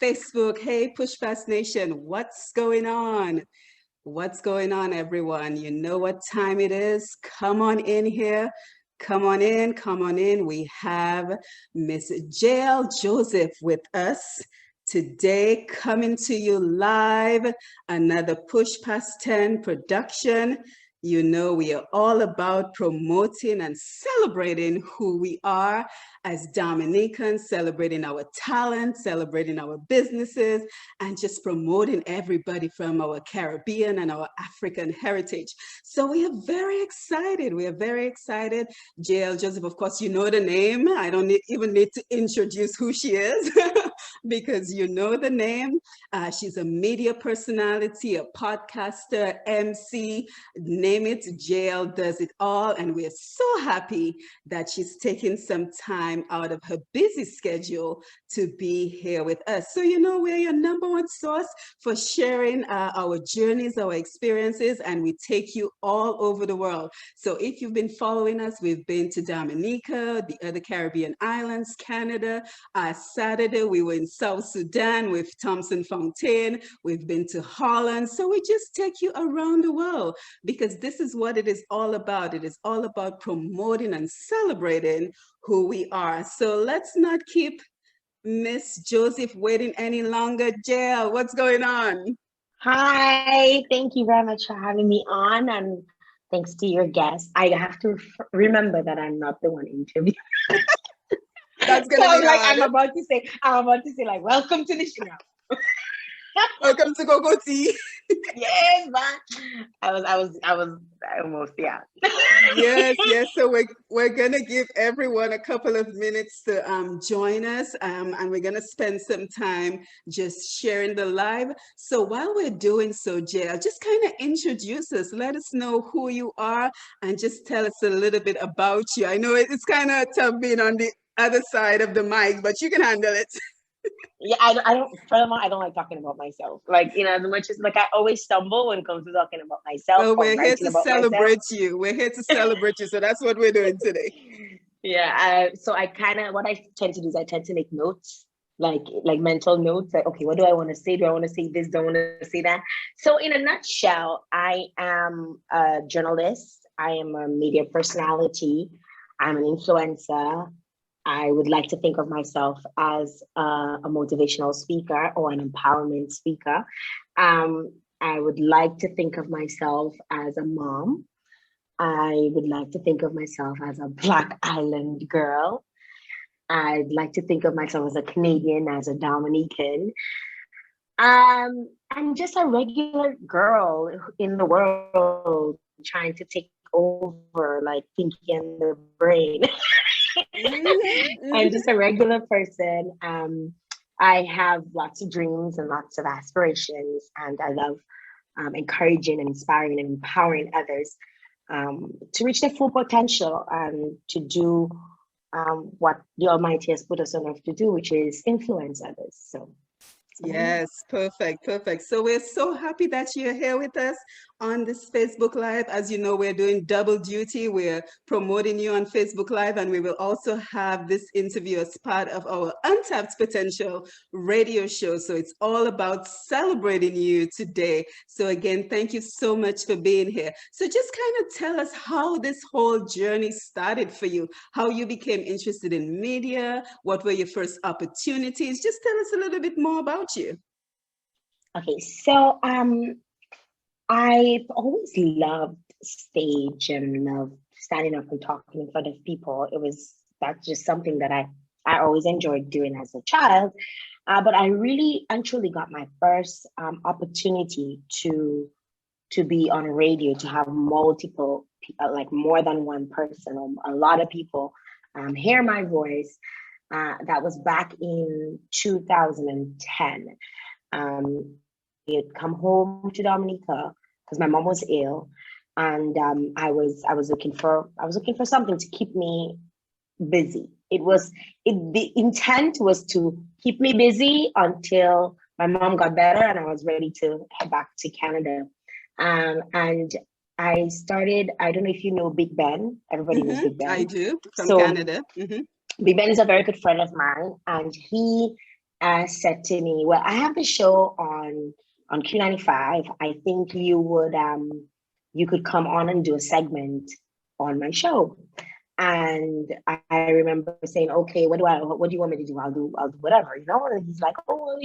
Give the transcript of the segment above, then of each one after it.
Facebook. Hey, Push Past Nation, what's going on? What's going on, everyone? You know what time it is. Come on in here. Come on in. Come on in. We have Miss Jael Joseph with us today, coming to you live. Another Push Past 10 production. You know, we are all about promoting and celebrating who we are as Dominicans, celebrating our talent, celebrating our businesses, and just promoting everybody from our Caribbean and our African heritage. So we are very excited. We are very excited. Jael Joseph, of course, you know the name. I don't even need to introduce who she is because you know the name. She's a media personality, a podcaster, MC, name it, Jael does it all. And we're so happy that she's taking some time out of her busy schedule to be here with us. So, you know, we're your number one source for sharing our journeys, our experiences, and we take you all over the world. So if you've been following us, we've been to Dominica, the other Caribbean islands, Canada. Saturday, we were in South Sudan with Thompson Fontaine. We've been to Holland. So we just take you around the world because this is what it is all about. It is all about promoting and celebrating who we are. So let's not keep Miss Joseph waiting any longer. Jael, what's going on? Hi, thank you very much for having me on, and thanks to your guest. I have to remember that I'm not the one interviewing. That's So gonna be hard. I'm about to say, like, welcome to the show. Welcome to Coco Tea. Yes, but I almost, yeah. Yes, yes. So we're gonna give everyone a couple of minutes to join us, and we're gonna spend some time just sharing the live. So while we're doing so, Jael, just kind of introduce us. Let us know who you are, and just tell us a little bit about you. I know it's kind of tough being on the other side of the mic, but you can handle it. Yeah, I don't. Furthermore, I don't like talking about myself. Like, as much as, like, I always stumble when it comes to talking about myself Well, or we're here writing to about myself. celebrate you. We're here to celebrate you. So that's what we're doing today. Yeah. So I kind of, what I tend to do is I tend to make notes, like mental notes. Like, okay, what do I want to say? Do I want to say this? Do I want to say that? So in a nutshell, I am a journalist. I am a media personality. I'm an influencer. I would like to think of myself as a motivational speaker or an empowerment speaker. I would like to think of myself as a mom. I would like to think of myself as a Black Island girl. I'd like to think of myself as a Canadian, as a Dominican. I'm just a regular girl in the world trying to take over, like thinking and the brain. Mhm, I'm just a mhm. regular person. I have lots of dreams and lots of aspirations, and I love encouraging and inspiring and empowering others to reach their full potential and to do what the Almighty has put us on earth to do, which is influence others. So, Yes, perfect, perfect. So we're so happy that you're here with us on this Facebook Live. As you know, we're doing double duty. We're promoting you on Facebook Live, and we will also have this interview as part of our Untapped Potential radio show. So it's all about celebrating you today. So again, thank you so much for being here. So just kind of tell us how this whole journey started for you, how you became interested in media, what were your first opportunities? Just tell us a little bit more about you. okay, so I've always loved stage and loved standing up and talking in front of people. That's just something that I always enjoyed doing as a child. But I really and truly got my first opportunity to be on radio, to have multiple, like more than one person or a lot of people hear my voice. That was back in 2010. I had come home to Dominica because my mom was ill, and I was looking for something to keep me busy. The intent was to keep me busy until my mom got better and I was ready to head back to Canada. And I started. I don't know if you know Big Ben. Everybody knows Big I Ben. do, from So Canada. Big Ben is a very good friend of mine, and said to me, well, I have a show on Q95. I think you could come on and do a segment on my show. And I remember saying, okay, what do you want me to do? I'll do whatever, you know? And he's like, oh, well,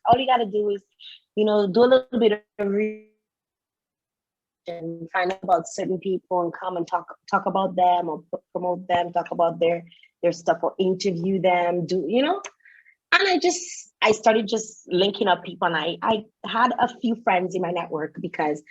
all you gotta do is, do a little bit of and find out about certain people and come and talk about them or promote them, talk about their stuff or interview them, and I started just linking up people, and I had a few friends in my network because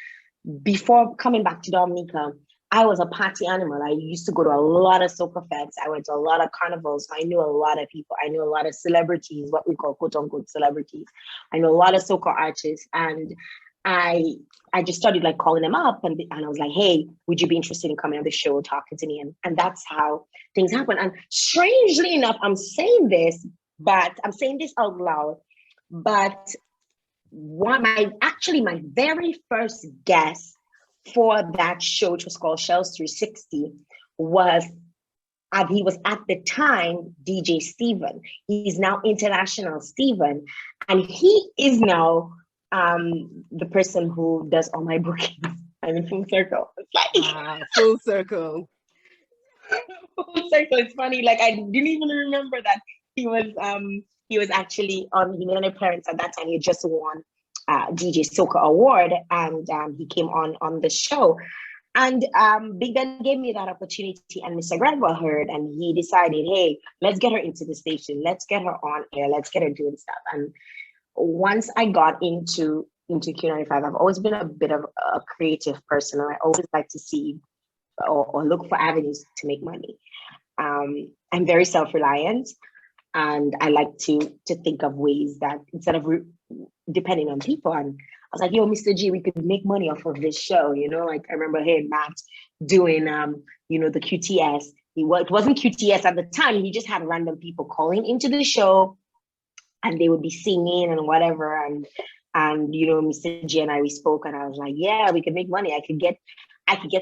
before coming back to Dominica, I was a party animal. I used to go to a lot of soca fets. I went to a lot of carnivals. I knew a lot of people. I knew a lot of celebrities, what we call quote unquote celebrities. I know a lot of soca artists, and I just started like calling them up, and I was like, hey, would you be interested in coming on the show, talking to me? And that's how things happen. And strangely enough, I'm saying this out loud, but my very first guest for that show, which was called Shells 360, he was at the time DJ Steven. He's now International Steven, and he is now the person who does all my bookings. I'm in full circle. It's like full circle. Full circle. It's funny. Like I didn't even remember that he was actually on. He made an appearance at that time. He had just won DJ Soca Award, and he came on the show. And Big Ben gave me that opportunity, and Mr. Granville heard, and he decided, hey, let's get her into the station. Let's get her on air. Let's get her doing stuff. And once I got into Q95, I've always been a bit of a creative person, and I always like to see or look for avenues to make money. I'm very self-reliant, and I like to think of ways that instead of depending on people. And I was like, yo, Mr. G, we could make money off of this show, Like I remember hearing Matt doing, the QTS. It wasn't QTS at the time. He just had random people calling into the show, and they would be singing and whatever. And Mr. G and we spoke, and I was like, yeah, we could make money. I could get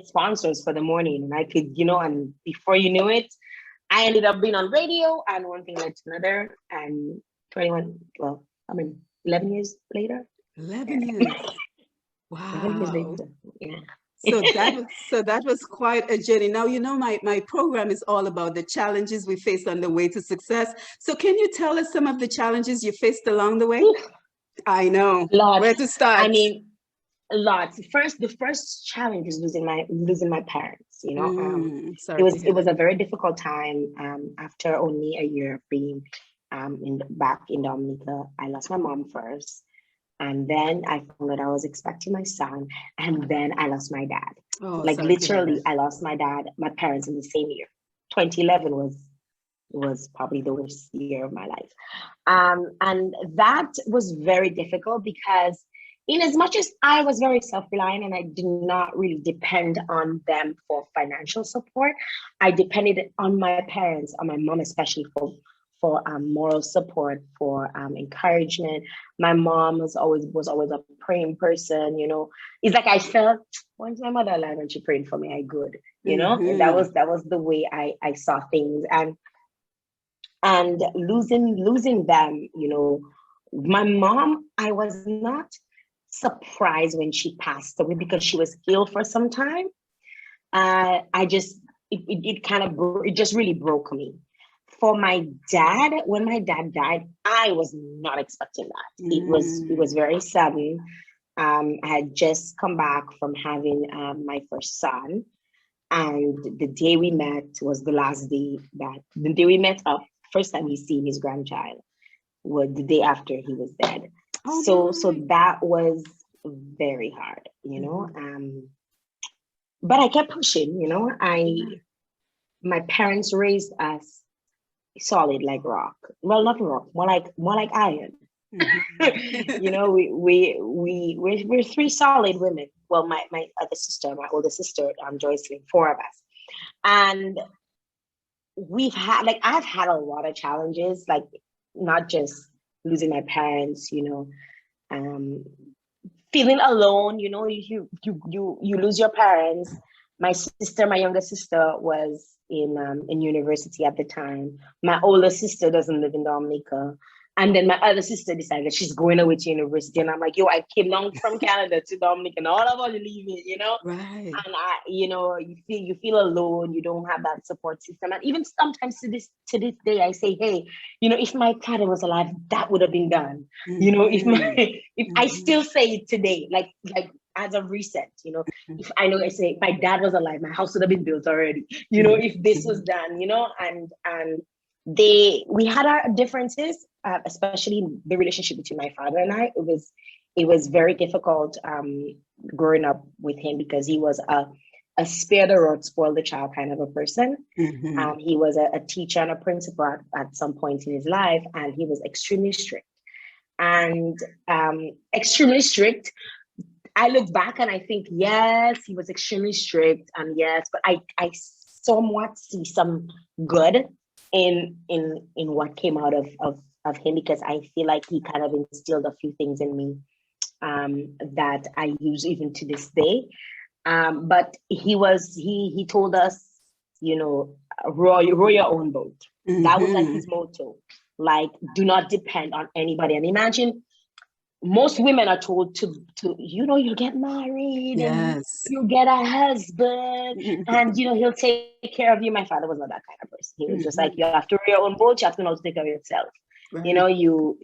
sponsors for the morning, and I could, and before you knew it, I ended up being on radio, and one thing led to another. And 11 years later. 11 years. Wow. 11 years later. Yeah. So that was quite a journey. Now, my program is all about the challenges we face on the way to success. So can you tell us some of the challenges you faced along the way? I know. Lots. Where to start? I mean, lots. The first challenge is losing my parents. It was a very difficult time. After only a year of being back in Dominica, I lost my mom first. And then I found out I was expecting my son, and then I lost my dad. Literally, I lost my parents in the same year. 2011 was probably the worst year of my life. And that was very difficult because in as much as I was very self-reliant and I did not really depend on them for financial support, I depended on my parents, on my mom especially, for moral support, for encouragement. My mom was always a praying person. It's like I felt, once my mother alive and she prayed for me, I good. And that was the way I saw things. And losing them, my mom, I was not surprised when she passed away because she was ill for some time. It just really broke me. For my dad, when my dad died, I was not expecting that. It was very sudden. I had just come back from having my first son, and the day we met was the last day the day we met up. First time he's seen his grandchild was the day after he was dead. So that was very hard, but I kept pushing, my parents raised us solid like rock. Well, not rock, more like iron. We're three solid women. Well, my older sister, Joycelyn, four of us. And I've had a lot of challenges, like not just losing my parents, feeling alone, you lose your parents. My younger sister was in university at the time. My older sister doesn't live in Dominica. And then my other sister decided she's going away to university. And I'm like, yo, I came down from Canada to Dominic and all of us leaving, you know? Right. And you feel alone, you don't have that support system. And even sometimes to this day, I say, hey, if my father was alive, that would have been done. If I still say it today, like as of recent, if I say if my dad was alive, my house would have been built already. If this was done, and we had our differences, especially the relationship between my father and I. It was very difficult growing up with him because he was a spare the rod, spoil the child kind of a person. He was a teacher and a principal at some point in his life, and he was extremely strict. And extremely strict. I look back and I think, yes, he was extremely strict, and yes, but I somewhat see some good in what came out of him, because I feel like he kind of instilled a few things in me that I use even to this day. But he told us, row your own boat. That was like his motto. Like, do not depend on anybody. And imagine, most women are told to you'll get married, and you'll get a husband, and he'll take care of you. My father was not that kind of person. He was just like, you have to row your own boat, you have to know how to take care of yourself. Right. You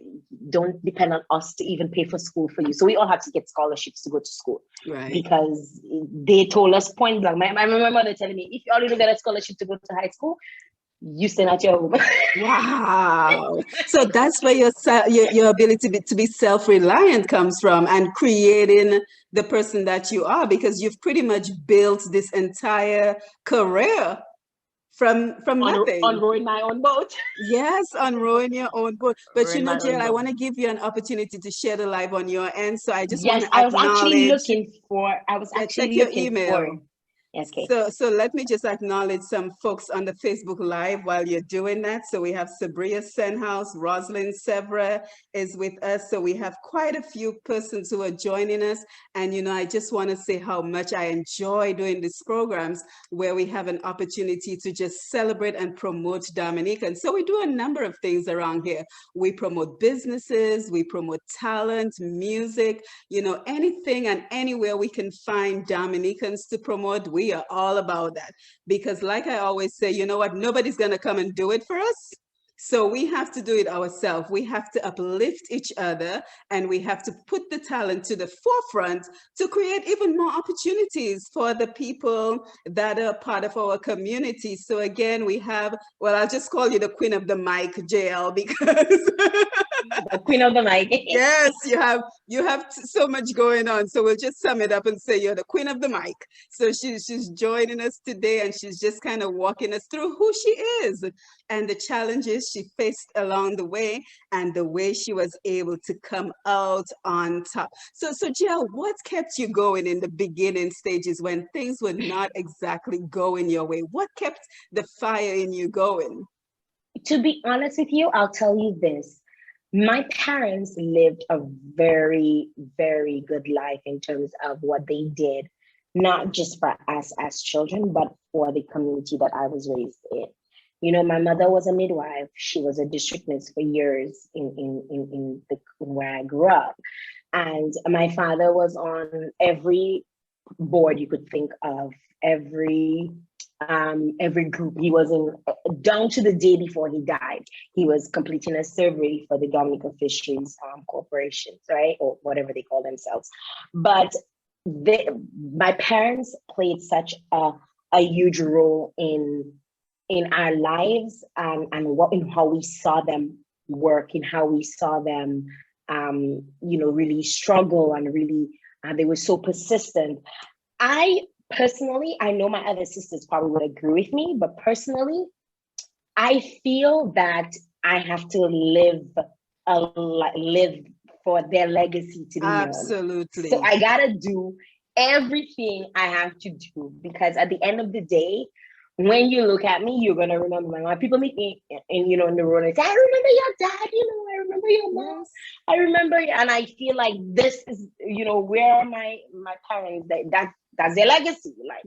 don't depend on us to even pay for school for you. So we all had to get scholarships to go to school, right? Because they told us point blank. My mother telling me, if you already get a scholarship to go to high school, you stay at your home. Wow. So that's where your ability to be self-reliant comes from, and creating the person that you are, because you've pretty much built this entire career from nothing. On rowing my own boat. Yes, on rowing your own boat. But Jael, I want to give you an opportunity to share the live on your end. So I just want to acknowledge. I was actually looking for. Okay. So let me just acknowledge some folks on the Facebook Live while you're doing that. So we have Sabria Senhouse, Rosalind Sevra is with us. So we have quite a few persons who are joining us. And, I just want to say how much I enjoy doing these programs where we have an opportunity to just celebrate and promote Dominican. So we do a number of things around here. We promote businesses, we promote talent, music, anything and anywhere we can find Dominicans to promote. We are all about that, because like I always say, you know what, nobody's going to come and do it for us. So we have to do it ourselves. We have to uplift each other, and we have to put the talent to the forefront to create even more opportunities for the people that are part of our community. So again, we have, well, I'll just call you the queen of the mic, Jael, because the queen of the mic. Yes, you have so much going on. So we'll just sum it up and say you're the queen of the mic. So she's joining us today, and she's just kind of walking us through who she is and the challenges she faced along the way, and the way she was able to come out on top. So Jael, what kept you going in the beginning stages when things were not exactly going your way? What kept the fire in you going? To be honest with you, I'll tell you this. My parents lived a very, very good life in terms of what they did, not just for us as children, but for the community that I was raised in. My mother was a midwife. She was a district nurse for years in where I grew up. And my father was on every board you could think of, every group. He was in, down to the day before he died, he was completing a survey for the Dominican Fisheries Corporations, right? Or whatever they call themselves. But my parents played such a huge role in our lives, and in how we saw them work, in how we saw them really struggle, and really they were so persistent. Personally, I know my other sisters probably would agree with me, but personally, I feel that I have to live for their legacy to be known. Absolutely. So I gotta do everything I have to do, because at the end of the day, when you look at me, you're gonna remember my mom. People meet me in the road and say, I remember your dad, I remember your mom. I remember, and I feel like this is, where are my parents, that's their legacy. Like,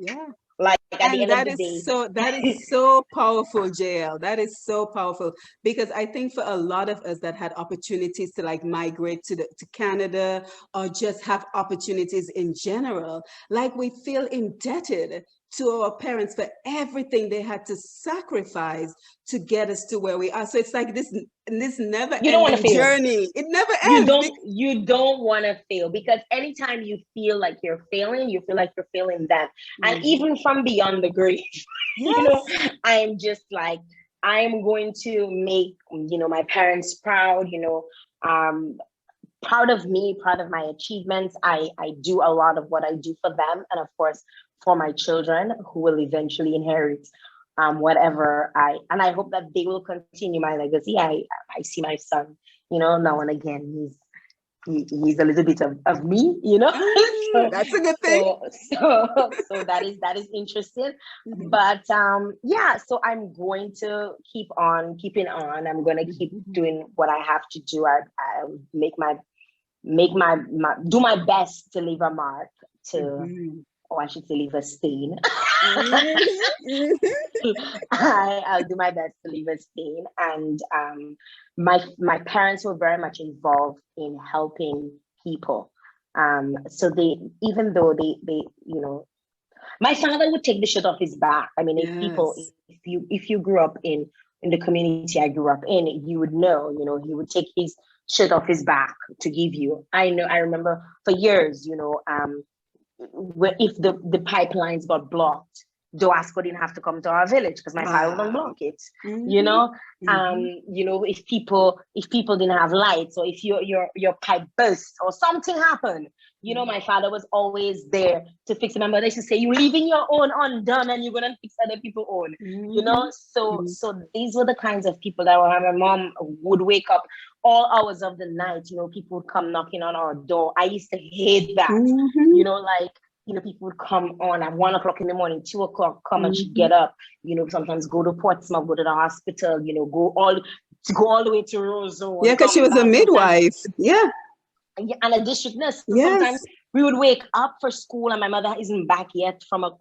Like at the And end of the day. that is so powerful, Jael. That is so powerful because I think for a lot of us that had opportunities to like migrate to Canada or just have opportunities in general, like we feel indebted to our parents for everything they had to sacrifice to get us to where we are. So it's like this never You don't want to ending fail. journey. It never you ends. don't you don't want to fail, because anytime you feel like you're failing, you feel like you're failing them. And Mhm. even from beyond the grave, Yes. I'm just like, I'm going to make my parents proud, um proud of me, proud of my achievements. I do a lot of what I do for them, and of course for my children who will eventually inherit whatever I hope that they will continue my legacy. I see my son, now and again, he's a little bit of me, so That's a good thing. so so that is interesting. Mhm. But yeah, so I'm going to keep on keeping on. I'm going to keep Mhm. doing what I have to do. I make my do my best to leave a mark, to, Mhm. or I should say leave a stain. Mhm. Mhm. I'll do my best to leave a stain. And my parents were very much involved in helping people. So they, even though they my father would take the shirt off his back. I mean, Yes. if you grew up in the community I grew up in, you would know, he would take his shirt off his back to give you. I remember for years, if the pipelines got blocked, Doasco didn't have to come to our village because my father wouldn't Wow. block it. You Mhm. know, Mhm. if people didn't have lights, or if your pipe burst or something happened, Mhm. my father was always there to fix it. My mother used to say, "You're leaving your own undone, and you're gonna fix other people's own." Mhm. Mhm. So these were the kinds of people that were. My mom would wake up all hours of the night. People would come knocking on our door. I used to hate that. Mhm. Like, people would come on at 1 o'clock in the morning, 2 o'clock, come, and she'd Mhm. get up, sometimes go to Portsmouth, go to the hospital, go all the way to Roseau Yeah, and because she come was a back. Sometimes, midwife. Yeah. yeah, and a district nurse. So sometimes Yes. we would wake up for school, and my mother isn't back yet A from a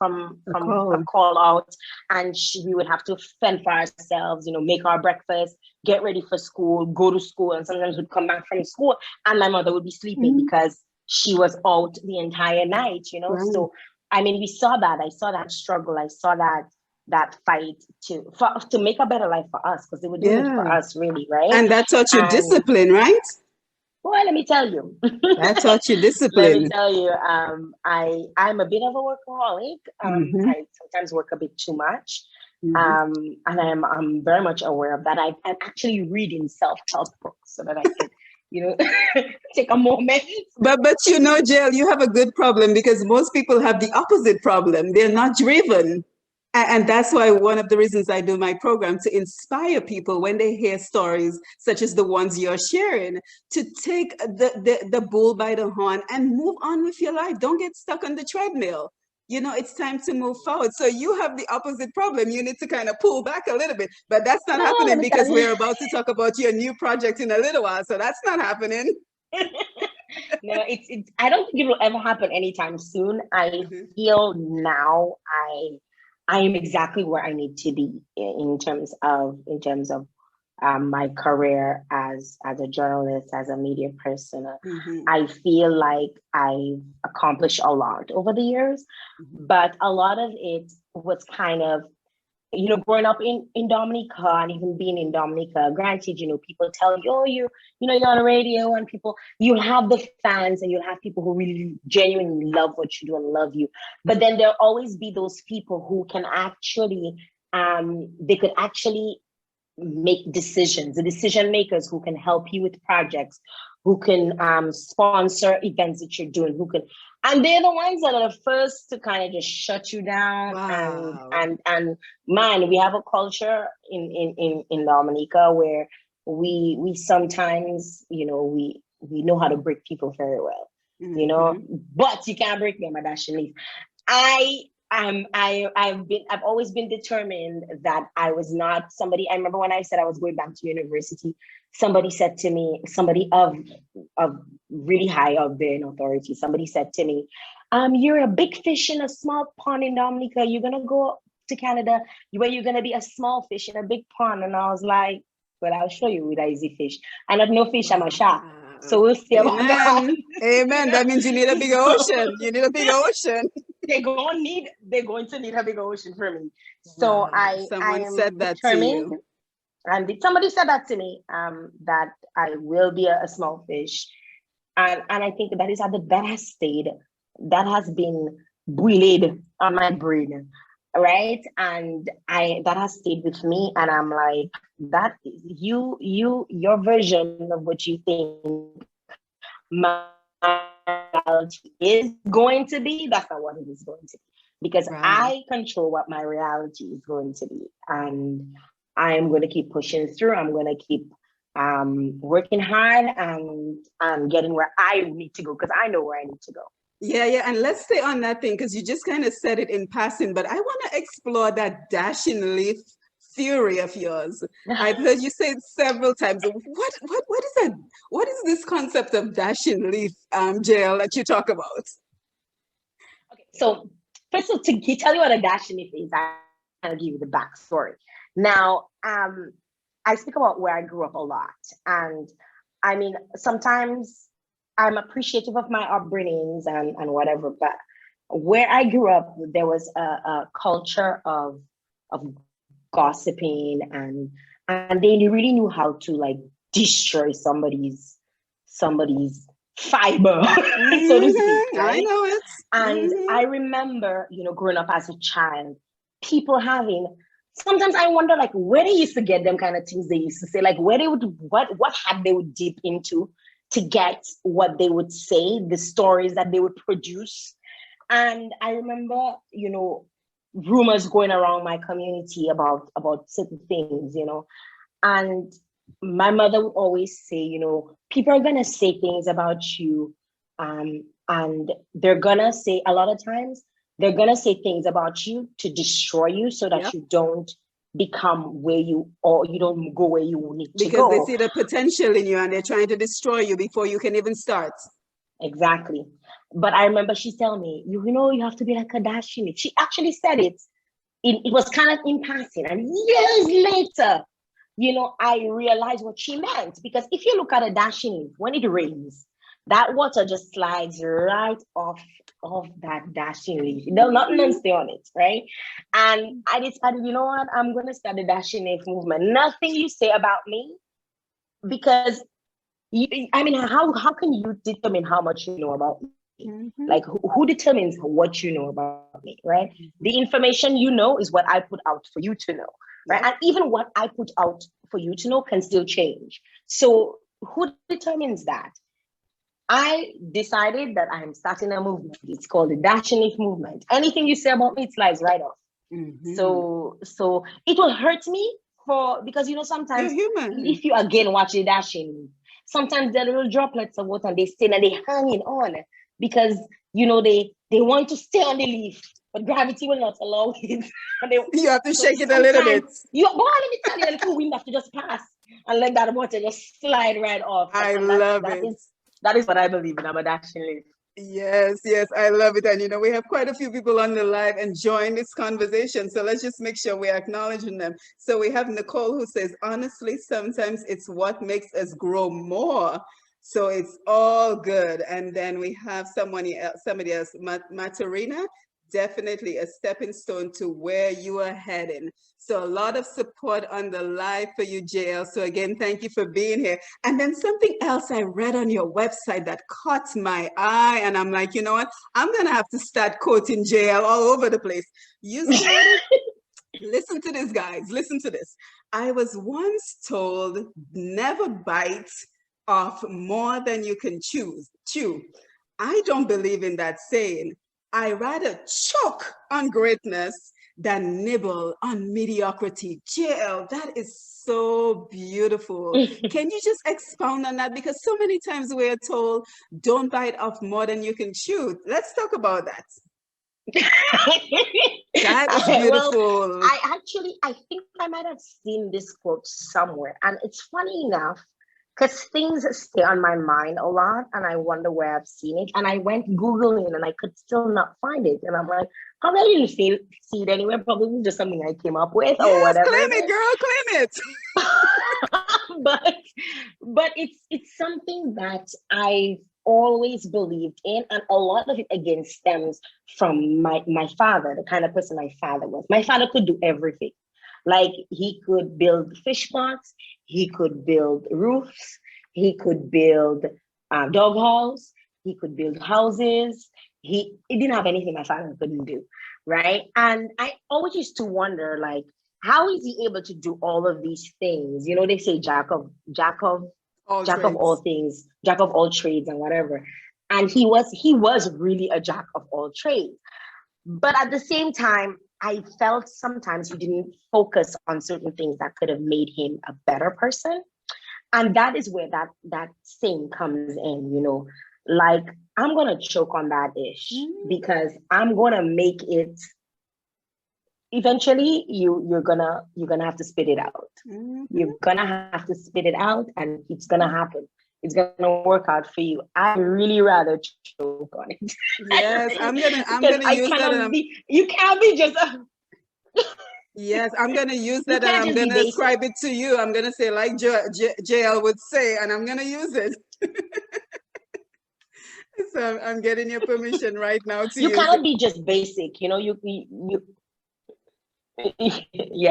call. call out, and we would have to fend for ourselves, make our breakfast, get ready for school, go to school, and sometimes we'd come back from school, and my mother would be sleeping Mhm. because she was out the entire night. Right. So I mean, we saw that. I saw that struggle. I saw that fight to make a better life for us, because they were doing it for Yeah. us, really, right? And that taught you And discipline, right? well, let me tell you. That taught you Let me discipline. tell you, I'm a bit of a workaholic. Mhm. I sometimes work a bit too much, Mhm. and I'm very much aware of that. I'm actually reading self-help books so that I can, you know, take a moment. But Jael, you have a good problem because most people have the opposite problem. They're not driven. And that's why one of the reasons I do my program to inspire people when they hear stories such as the ones you're sharing, to take the bull by the horn and move on with your life. Don't get stuck on the treadmill. It's time to move forward. So you have the opposite problem. You need to kind of pull back a little bit. But that's not No, let happening me tell because you. we're about to talk about your new project in a little while. So that's not happening. No, it's. I don't think it will ever happen anytime soon. I Mhm. feel now I am exactly where I need to be in terms of my career as a journalist, as a media person. Mhm. I feel like I've accomplished a lot over the years, Mhm. but a lot of it was kind of, growing up in Dominica, and even being in Dominica. Granted, people tell you, oh, you're on the radio, and people, you'll have the fans, and you'll have people who really genuinely love what you do and love you. But then there'll always be those people who can actually, they could actually make decisions, the decision makers who can help you with projects, who can sponsor events that you're doing, and they're the ones that are the first to kind of just shut you down. and Wow. and and man, we have a culture in Dominica where we sometimes, we know how to break people very well, Mhm. but you can't break them at that. I I've always been determined that I was not somebody. I remember when I said I was going back to university, somebody said to me, somebody of really high up there in authority, somebody said to me, You're a big fish in a small pond in Dominica. You're gonna go to Canada where you're gonna be a small fish in a big pond. And I was like, well, I'll show you with easy fish. And not no fish, I'm a shark. So Wow. we'll see about that. Amen. You Amen. know? That means you need a big So ocean. You need a big ocean. they're going to need a big ocean for me. So Wow. I Someone am said that to determined. you. And somebody said that to me, that I will be a small fish. And I think that has stayed, that has been bullied on my brain, right? And I that has stayed with me, and I'm like, that your version of what you think my reality is going to be, that's not what it is going to be. Because Right. I control what my reality is going to be. And I'm going to keep pushing through. I'm going to keep working hard and getting where I need to go, because I know where I need to go. Yeah, yeah. And let's stay on that thing because you just kind of said it in passing, but I want to explore that dashing leaf theory of yours. I've heard you say it several times. What is that? What is this concept of dashing leaf, Jael, that you talk about? Okay, so first of all, to tell you what a dashing is, I'll give you the backstory. Now, I speak about where I grew up a lot, and I mean, sometimes I'm appreciative of my upbringings and whatever, but where I grew up, there was a culture of gossiping, and they really knew how to like destroy somebody's fiber, so to speak, I right? know it. And Hmm. I remember, growing up as a child, people having, sometimes I wonder like where they used to get them kind of things they used to say, like where they would, what had they would dip into to get what they would say, the stories that they would produce. And I remember, rumors going around my community about certain things, and my mother would always say, people are gonna say things about you, and they're gonna say, a lot of times they're gonna say things about you to destroy you so that Yep. you don't become where you, or you don't go where you need to Because they go. see the potential in you and they're trying to destroy you before you can even start. Exactly. But I remember she's telling me, you have to be like a Kardashian. She actually said it. It was kind of in passing. And years later, I realized what she meant. Because if you look at a dashing, when it rains, that water just slides right off that dashing leaf. There's nothing stay on it, right? And I decided, you know what? I'm gonna start the dashing leaf movement. Nothing you say about me, because I mean, how can you determine how much you know about me? Mm-hmm. Like, who determines what you know about me, right? The information you know is what I put out for you to know, right? Yep. And even what I put out for you to know can still change. So who determines that? I decided that I am starting a movement. It's called the Dashing Leaf movement. Anything you say about me, it slides right off. Mm-hmm. So it will hurt me because You're sometimes human. if you again watch the dashing, sometimes the little droplets of water they stay and they hanging on because they want to stay on the leaf, but gravity will not allow it. You have to So shake it a little sometimes bit. let me tell you, a little wind have to just pass and let that water just slide right off. And, I and that's love that it. is that is what I believe in. I'm a dashing leaf. Yes, yes, I love it. And we have quite a few people on the live enjoying this conversation. So let's just make sure we're acknowledging them. So we have Nicole who says, honestly, sometimes it's what makes us grow more. So it's all good. And then we have somebody else, Matarina, definitely a stepping stone to where you are heading. So a lot of support on the live for you, Jael. So again, thank you for being here. And then something else I read on your website that caught my eye, and I'm like, you know what? I'm gonna have to start quoting Jael all over the place. You said, listen to this, guys. Listen to this. I was once told never bite off more than you can chew. I don't believe in that saying. I rather choke on greatness than nibble on mediocrity. Jael, that is so beautiful. Can you just expound on that? Because so many times we're told, don't bite off more than you can chew. Let's talk about that. That is Well, beautiful. I think I might have seen this quote somewhere, and it's funny enough because things stay on my mind a lot and I wonder where I've seen it. And I went Googling and I could still not find it. And I'm like, probably I didn't see it anywhere. Probably just something I came up with or Yes, whatever claim it it, is. girl, claim it. but but it's something that I've always believed in, and a lot of it again stems from my father, the kind of person my father was. My father could do everything. Like he could build fish pots, he could build roofs, he could build dog halls, he could build houses. He didn't have anything my father couldn't do, right? And I always used to wonder, like, how is he able to do all of these things? You know, they say All jack of all trades. things, jack of all trades and whatever. And he was really a jack of all trades. But at the same time, I felt sometimes he didn't focus on certain things that could have made him a better person. And that is where that saying comes in, like, I'm gonna choke on that ish because I'm gonna make it. Eventually, you're gonna have to spit it out. Mhm. You're gonna have to spit it out, and it's gonna happen. It's gonna work out for you. I really rather choke on it. Yes, I'm Because gonna I use that, cannot be. You can't be just. yes, I'm gonna use You that, and can't I'm just be gonna basic. ascribe it to you. I'm gonna say like Jael would say, and I'm gonna use it. So I'm getting your permission right now to You use it. cannot be just basic. Yeah,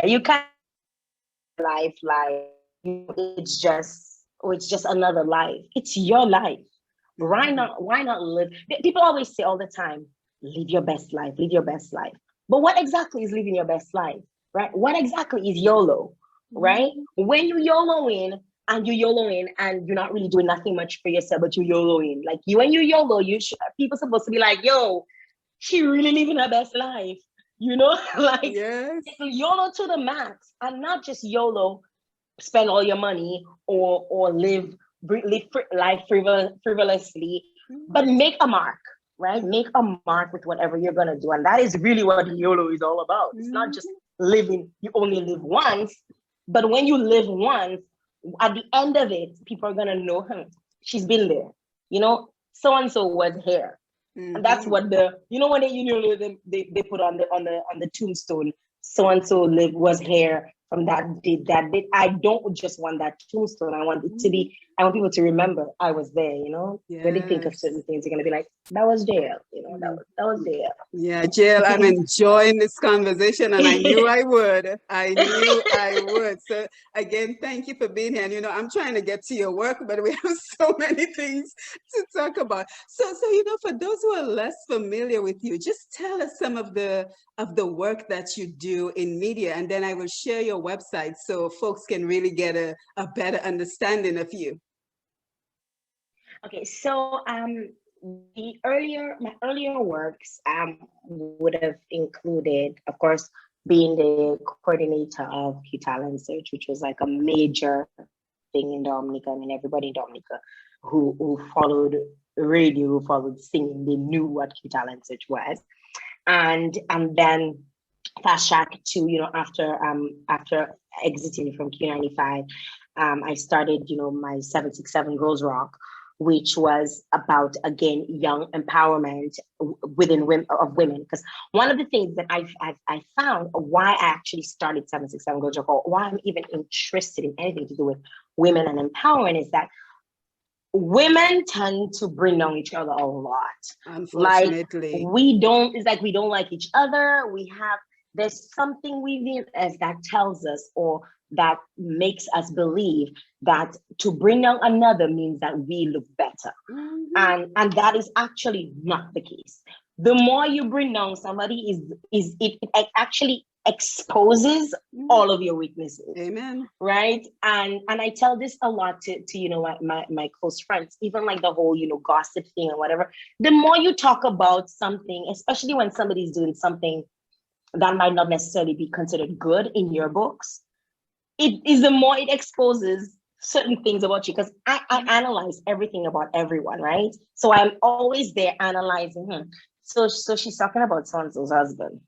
you can't life like it's just another life. It's your life. Why Mhm. not? Why not live? People always say all the time, live your best life, live your best life. But what exactly is living your best life, right? What exactly is YOLO, right? Mhm. When you YOLO in and you YOLO in and you're not really doing nothing much for yourself, but you YOLO in. Like you, when you YOLO, people supposed to be like, yo, she really living her best life, like Yes. YOLO to the max, and not just YOLO, spend all your money or live life frivolously, but Mhm. make a mark, right? Make a mark with whatever you're gonna do, and that is really what YOLO is all about. It's not just Mhm. living. You only live once, but when you live once, at the end of it, people are gonna know, she's been there. So and so was here. And that's Mhm. what when they put on the tombstone, so and so live was here from that date, that date. I don't just want that tombstone. I want it to Mhm. be, I want people to remember I was there. When they think of certain Yes. things, they're gonna be like, that was Jael, Mm. that was Yeah, Jill, I'm Jael. enjoying this conversation, and I knew I would. I knew I would. So again, thank you for being here. And I'm trying to get to your work, but we have so many things to talk about. So for those who are less familiar with you, just tell us some of the work that you do in media, and then I will share your website so folks can really get a better understanding of you. Okay, so my earlier works would have included, of course, being the coordinator of Q Talent Search, which was like a major thing in Dominica. I mean, everybody in Dominica who followed radio, who followed singing, they knew what Q Talent Search was. And then fast track to, after exiting from Q95, I started, my 767 Girls Rock, which was about, again, young empowerment within women. Because one of the things that I found, why I actually started 767 Girls Rock, or why I'm even interested in anything to do with women and empowerment, is that women tend to bring down each other a lot. Like, Unfortunately. we don't like each other. There's something within us that tells us, or that makes us believe, that to bring down another means that we look better. Mhm. And that is actually not the case. The more you bring down somebody, it actually exposes Mhm. all of your weaknesses, Amen. right? And I tell this a lot to my close friends, even like the whole gossip thing or whatever. The more you talk about something, especially when somebody's doing something that might not necessarily be considered good in your books, it is the more it exposes certain things about you, because I analyze everything about everyone, right? So I'm always there analyzing him. So she's talking about so and so's husband,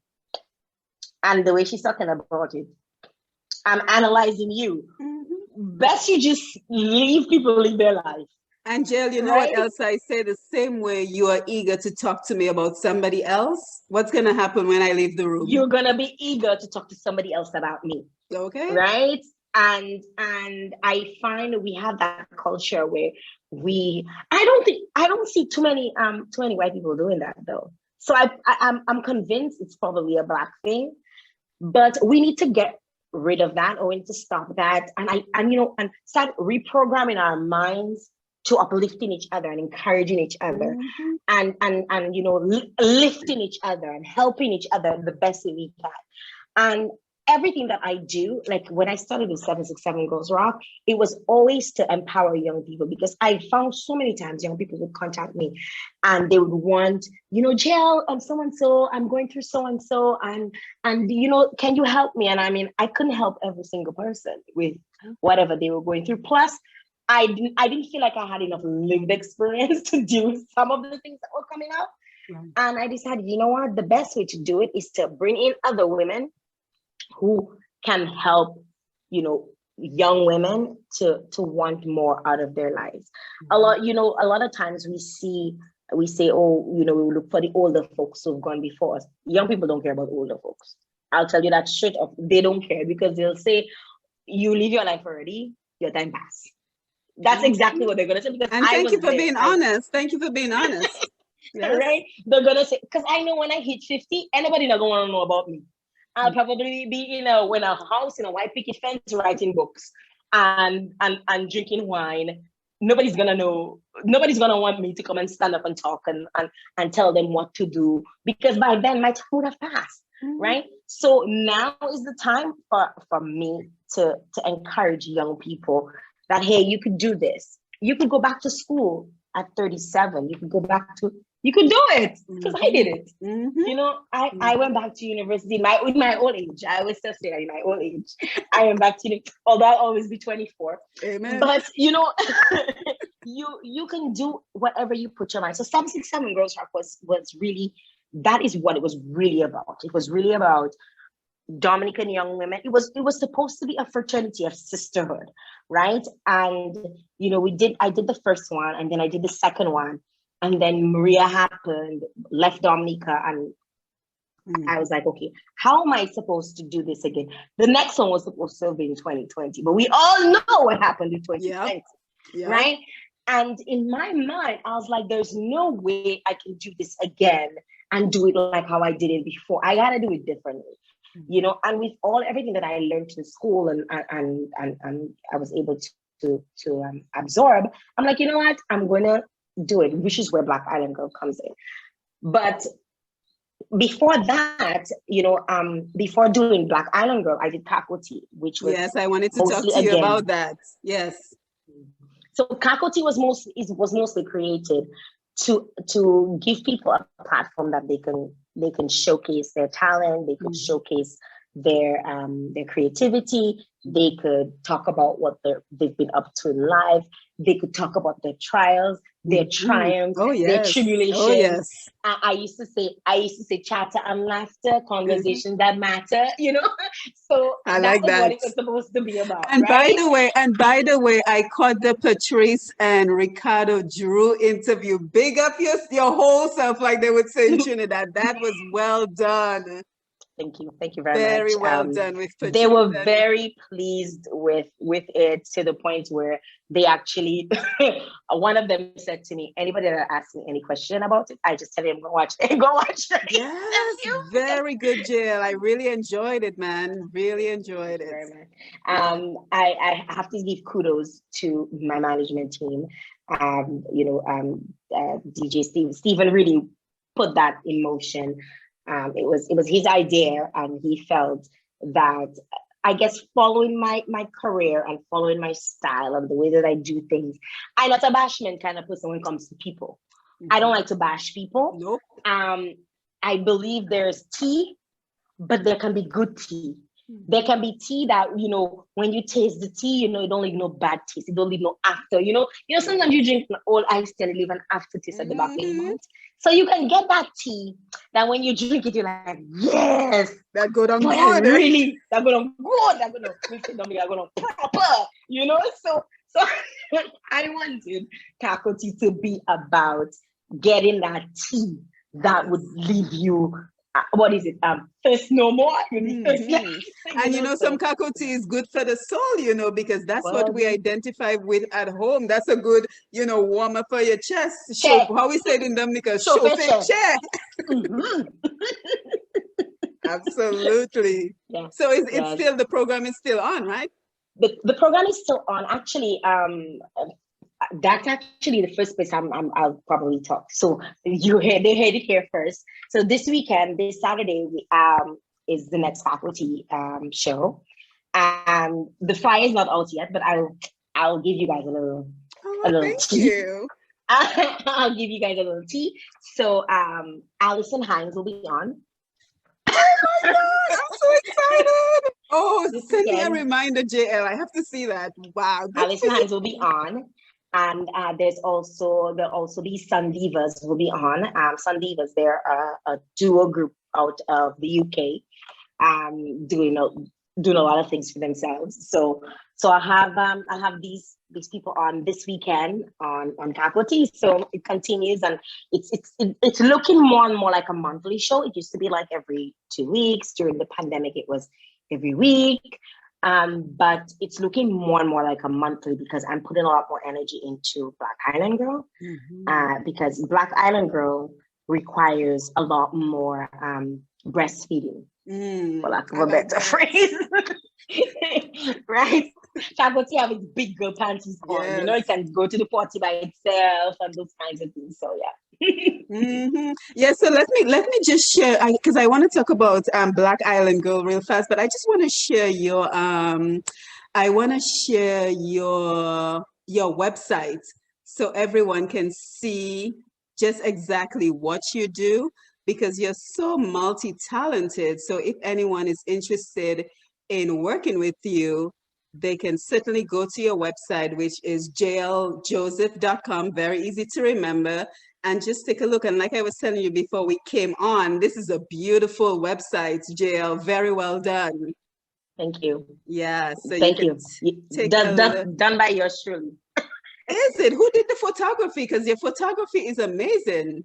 and the way she's talking about it, I'm analyzing you. Mhm. best you just leave people live their life. And Jael, you know Right? what else I say? The same way you are eager to talk to me about somebody else, what's going to happen when I leave the room? You're gonna be eager to talk to somebody else about me. Okay. Right? And I find we have that culture where I don't see too many white people doing that though. So I'm convinced it's probably a Black thing, but we need to get rid of that, or we need to stop that, and start reprogramming our minds to uplifting each other and encouraging each other, Mhm. and lifting each other and helping each other the best way we can. And everything that I do, like when I started with 767 Girls Rock, it was always to empower young people, because I found so many times young people would contact me and they would want, Jael, I'm so and so, I'm going through so and so, and can you help me? And I mean, I couldn't help every single person with whatever they were going through. Plus, I didn't feel like I had enough lived experience to deal with some of the things that were coming up. Right. And I decided, you know what, the best way to do it is to bring in other women who can help, young women to want more out of their lives. A lot of times we say, oh, we look for the older folks who've gone before us. Young people don't care about older folks. I'll tell you that straight up. They don't care, because they'll say, you live your life already, your time passed. That's exactly what they're gonna say, because And I thank was you for there. being honest. Thank you for being honest. Yes. Right? They're gonna say, because I know when I hit 50, anybody not gonna want to know about me. I'll probably be in a house in a white picket fence writing books and drinking wine. Nobody's gonna know. Nobody's gonna want me to come and stand up and talk and tell them what to do, because by then my time would have passed. Right? So now is the time for me to encourage young people that, hey, you could do this. You could go back to school at 37. You could do it, because I did it. I went back to university in my old age. I always say that in my old age. I went back to although I'll always be 24. Amen. But you can do whatever you put your mind. So 767 Girls Rock was really, that is what it was really about. It was really about Dominican young women. It was supposed to be a fraternity of sisterhood, right? And I did the first one, and then I did the second one, and then Maria happened, left Dominica, and I was like, okay, how am I supposed to do this again? The next one was supposed to be in 2020, but we all know what happened in 2020, right? And in my mind, I was like, there's no way I can do this again and do it like how I did it before. I gotta do it differently. And with everything that I learned in school and I was able to absorb, I'm like, you know what, I'm gonna do it, which is where Black Island Girl comes in. But before that, before doing Black Island Girl, I did Kakoti, which was I wanted to talk to you about that. Yes. So Kakoti was mostly created to give people a platform that they can showcase their talent, they could showcase their creativity, they could talk about what they've been up to in life, they could talk about their trials, their triumphs, their tribulations. I used to say chatter and laughter, conversations that matter, So I like that. What it was supposed to be about. And right? by the way, I caught the Patrice and Ricardo Drew interview. Big up your whole self, like they would say in Trinidad. That was well done. Thank you very much. Very well done with Patrice. They were very pleased with it, to the point where they actually, one of them said to me, anybody that asks me any question about it, I just tell them, go watch it. Yes, very good, Jael. I really enjoyed it, man. Really enjoyed it. I have to give kudos to my management team. DJ Steven really put that in motion. It was his idea, and he felt that, I guess, following my career and following my style and the way that I do things, I'm not a bashment kind of person when it comes to people. I don't like to bash people. Nope. I believe there's tea, but there can be good tea. There can be tea that, when you taste the tea, it don't leave no bad taste. It don't leave no after, sometimes you drink an old iced tea and leave an aftertaste at the back of your mouth. So you can get that tea that when you drink it, you're like, yes, that good on good. That good on good. That good on proper, So I wanted taco tea to be about getting that tea that would leave you, what is it? Thirst no more. And some kako tea is good for the soul, because that's what we identify with at home. That's a good, warmer for your chest. How we say it in Dominica, chair. Absolutely. Yeah. So it's still, the program is still on, right? The program is still on. Actually, that's actually the first place I'll probably talk. So they heard it here first. So this weekend, this Saturday, is the next faculty show. The flyer is not out yet, but I'll give you guys a little tea. You. I'll give you guys a little tea. So Allison Hines will be on. Oh my God, I'm so excited. Oh, send me a reminder, Jael. I have to see that. Wow. Allison Hines will be on. And there'll also be Sun Divas will be on. Sun Divas, they're a duo group out of the UK, doing a lot of things for themselves. So I'll have these people on this weekend on Kako Tea. So it continues, and it's looking more and more like a monthly show. It used to be like every 2 weeks. During the pandemic, it was every week. But it's looking more and more like a monthly, because I'm putting a lot more energy into Black Island Girl, because Black Island Girl requires a lot more breastfeeding, for lack of a better phrase. Right? Kako Tea have its big girl panties on. It can go to the party by itself and those kinds of things. So yeah. Yeah, so let me just share, because I want to talk about Black Island Girl real fast, but I just want to share your your website so everyone can see just exactly what you do, because you're so multi-talented. So if anyone is interested in working with you, they can certainly go to your website, which is jaeljoseph.com. Very easy to remember. And just take a look. And like I was telling you before we came on, this is a beautiful website, Jael. Very well done. Thank you. Yeah. So thank you. Done by yours truly. Is it? Who did the photography? Because your photography is amazing.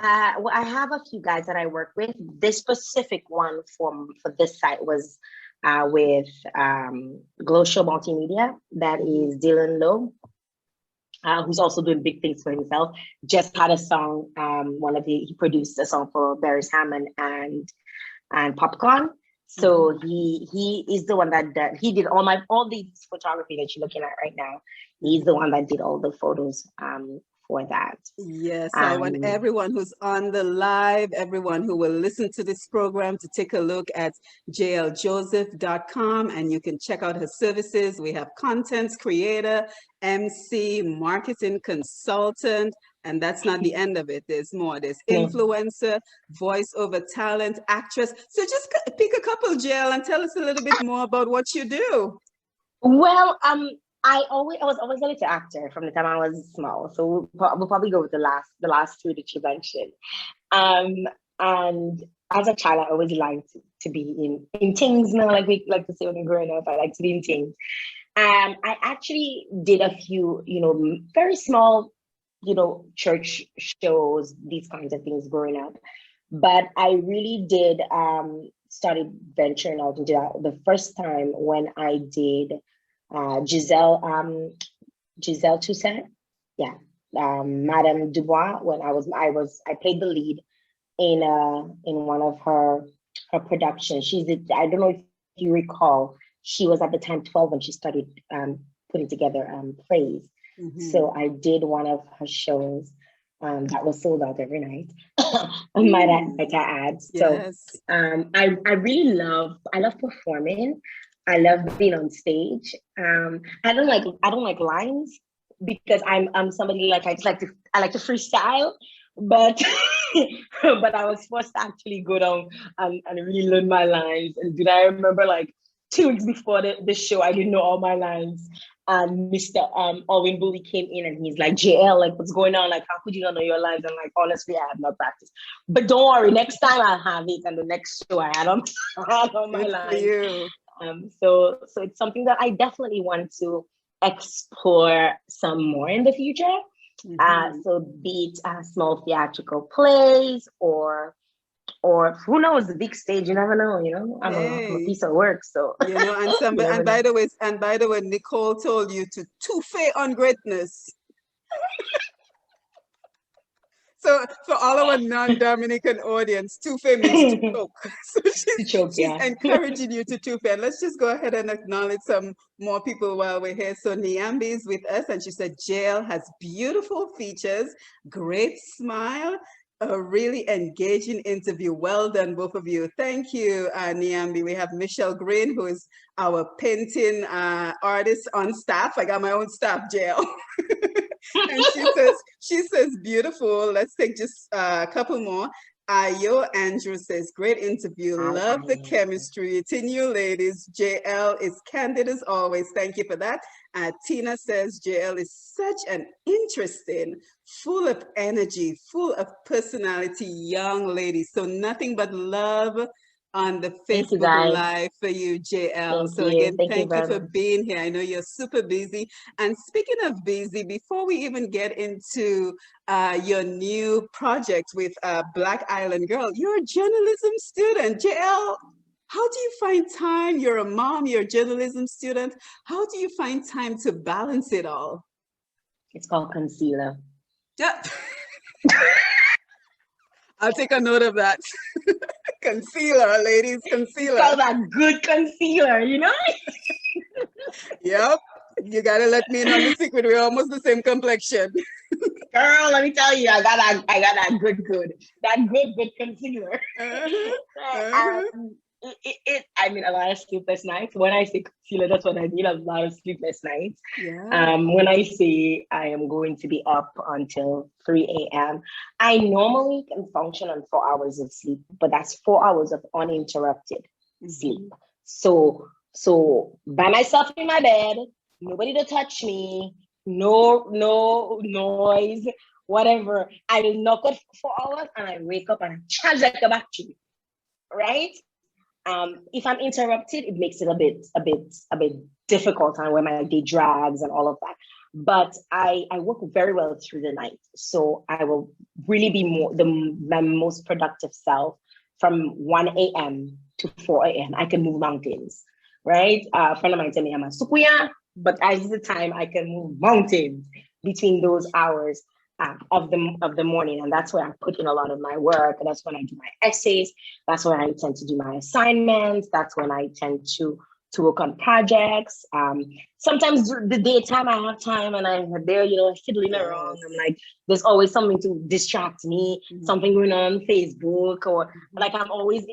Well, I have a few guys that I work with. This specific one for this site was with Glow Show Multimedia. That is Dylan Lowe, who's also doing big things for himself. Just had a song. He produced a song for Barry's Hammond and Popcorn. So he is the one that he did all these photography that you're looking at right now. He's the one that did all the photos for that. Yes, I want everyone who's on the live, everyone who will listen to this program, to take a look at jaeljoseph.com, and you can check out her services. We have content creator, MC, marketing consultant, and that's not the end of it. There's more. There's influencer, voiceover talent, actress. So just pick a couple, Jael, and tell us a little bit more about what you do. Well, I was always a little actor from the time I was small. So we'll probably go with the last two that you mentioned. And as a child, I always liked to be in things, like we like to say when we're growing up. I like to be in things. I actually did a few, very small, church shows, these kinds of things growing up. But I really did started venturing out into that the first time when I did Giselle Toussaint, Madame Dubois. When I played the lead in one of her productions. I don't know if you recall, she was at the time 12 when she started putting together plays. So I did one of her shows that was sold out every night. might I add. Yes. So I really love performing. I love being on stage. I don't like lines, because I'm somebody I like to freestyle. but but I was forced to actually go down and really learn my lines. And did I remember like 2 weeks before the show, I didn't know all my lines. And Mr. Alwyn Bully came in and he's like, JL, like what's going on? Like, how could you not know your lines? And like, honestly, I have not practiced. But don't worry, next time I'll have it. And the next show I had on, I had on my Good for lines. you. So it's something that I definitely want to explore some more in the future. So be it small theatrical plays or who knows, the big stage, you never know, I'm a Hey, piece of work, so and you never know. by the way, Nicole told you to touffé on greatness. So for all our non-Dominican audience, touffé means to choke. So To choke, she's yeah. encouraging you to touffé. And let's just go ahead and acknowledge some more people while we're here. So Niambi is with us, and she said Jael has beautiful features, great smile, a really engaging interview. Well done, both of you. Thank you, Niambi. We have Michelle Green, who is our painting artist on staff. I got my own staff, Jael. And she says, beautiful. Let's take just a couple more. Ayo Andrew says, great interview. Love the chemistry. Between you ladies. JL is candid as always. Thank you for that. Tina says, JL is such an interesting, full of energy, full of personality, young lady. So nothing but love on the Facebook Live for you, JL. So again, thank you for being here. I know you're super busy. And speaking of busy, before we even get into your new project with Black Island Girl, you're a journalism student. JL, how do you find time? You're a mom, you're a journalism student. How do you find time to balance it all? It's called concealer. Yeah. I'll take a note of that. Concealer, ladies, concealer. It's called a good concealer, Yep. You gotta let me in on the secret. We're almost the same complexion. Girl, let me tell you, I got that good concealer. I mean, a lot of sleepless nights. When I say concealer, that's what I mean, a lot of sleepless nights. Yeah. When I say I am going to be up until 3 a.m., I normally can function on 4 hours of sleep, but that's 4 hours of uninterrupted sleep. So by myself in my bed, nobody to touch me, no noise, whatever. I will knock out for 4 hours and I wake up and I charge like a battery, right? If I'm interrupted, it makes it a bit difficult and when my day drags and all of that. But I work very well through the night, so I will really be my most productive self from 1 a.m. to 4 a.m. I can move mountains, right? A friend of mine tell me I'm a sukuya, but as the time I can move mountains between those hours of the morning, and that's where I put in a lot of my work. And that's when I do my essays. That's when I tend to do my assignments. That's when I tend to work on projects. Sometimes the daytime I have time and I'm there, fiddling around. I'm like, there's always something to distract me, something going on Facebook, or like I'm always,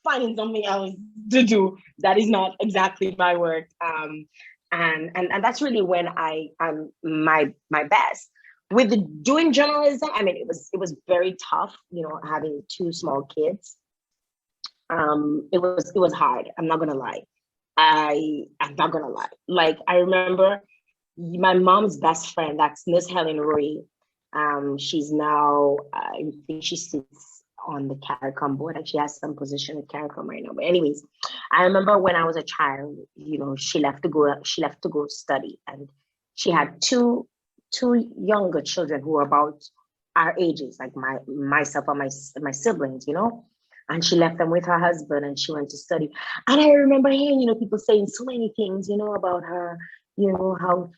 finding something else to do that is not exactly my work. And that's really when I'm my best. With doing journalism, I mean, it was very tough, having 2 small kids. It was hard. I'm not gonna lie. I'm not gonna lie. Like I remember my mom's best friend, that's Miss Helen Roy. She's now, I think she sits on the CARICOM board and she has some position at CARICOM right now. But anyways, I remember when I was a child, she left to go study, and she had two younger children who were about our ages, like myself and my siblings, and she left them with her husband and she went to study. And I remember hearing, people saying so many things, about her, how,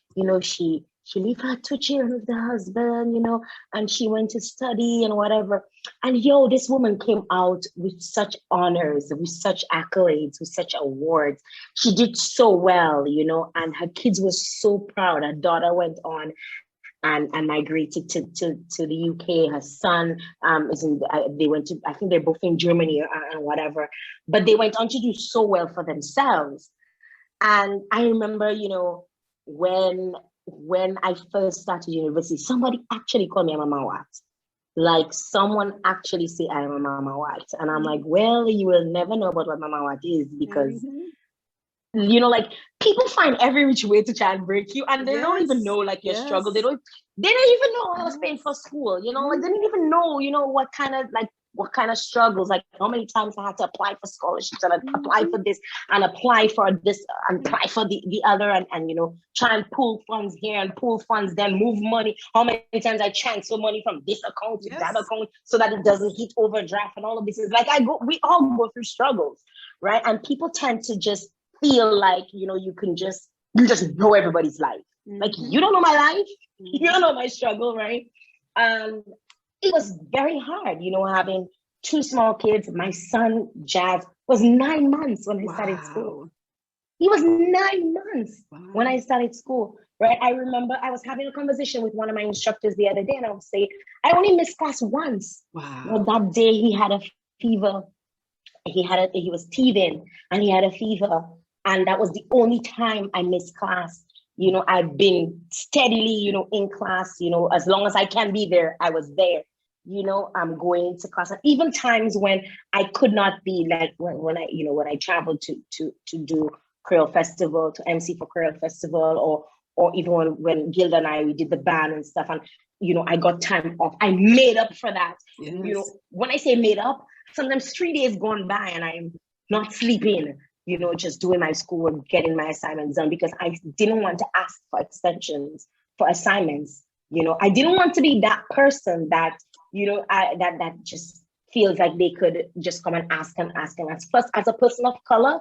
she left her 2 children with the husband, and she went to study and whatever. And this woman came out with such honors, with such accolades, with such awards. She did so well, and her kids were so proud. Her daughter went on and migrated to the UK. Her son they went to, I think they're both in Germany and whatever, but they went on to do so well for themselves. And I remember, when I first started university, somebody actually called me a mama wat. like someone actually say I'm a mama what, and I'm like, well, you will never know about what mama what is, because like people find every which way to try and break you, and they don't even know like your struggle. They don't even know I was paying for school, like they didn't even know, what kind of struggles, like how many times I had to apply for scholarships and apply for this and apply for this and apply for the other, and try and pull funds here and pull funds then, move money. How many times I transfer money from this account to that account so that it doesn't hit overdraft, and all of this is like we all go through struggles, right? And people tend to just feel like you just know everybody's life. Like, you don't know my life, you don't know my struggle, right? It was very hard, having two small kids. My son Jazz was 9 months when I started school. He was 9 months when I started school, right? I remember I was having a conversation with one of my instructors the other day, and I would say, I only missed class once. Well, that day he had a fever. He was teething and he had a fever. And that was the only time I missed class. I've been steadily, in class, as long as I can be there, I was there. I'm going to class. And even times when I could not be, like when I traveled to do Creole Festival, to MC for Creole Festival, or even when Gilda and we did the band and stuff, and I got time off. I made up for that. When I say made up, sometimes 3 days gone by and I'm not sleeping, just doing my schoolwork, getting my assignments done, because I didn't want to ask for extensions for assignments. I didn't want to be that person that, that just feels like they could just come and ask and ask and ask. Plus, as a person of color,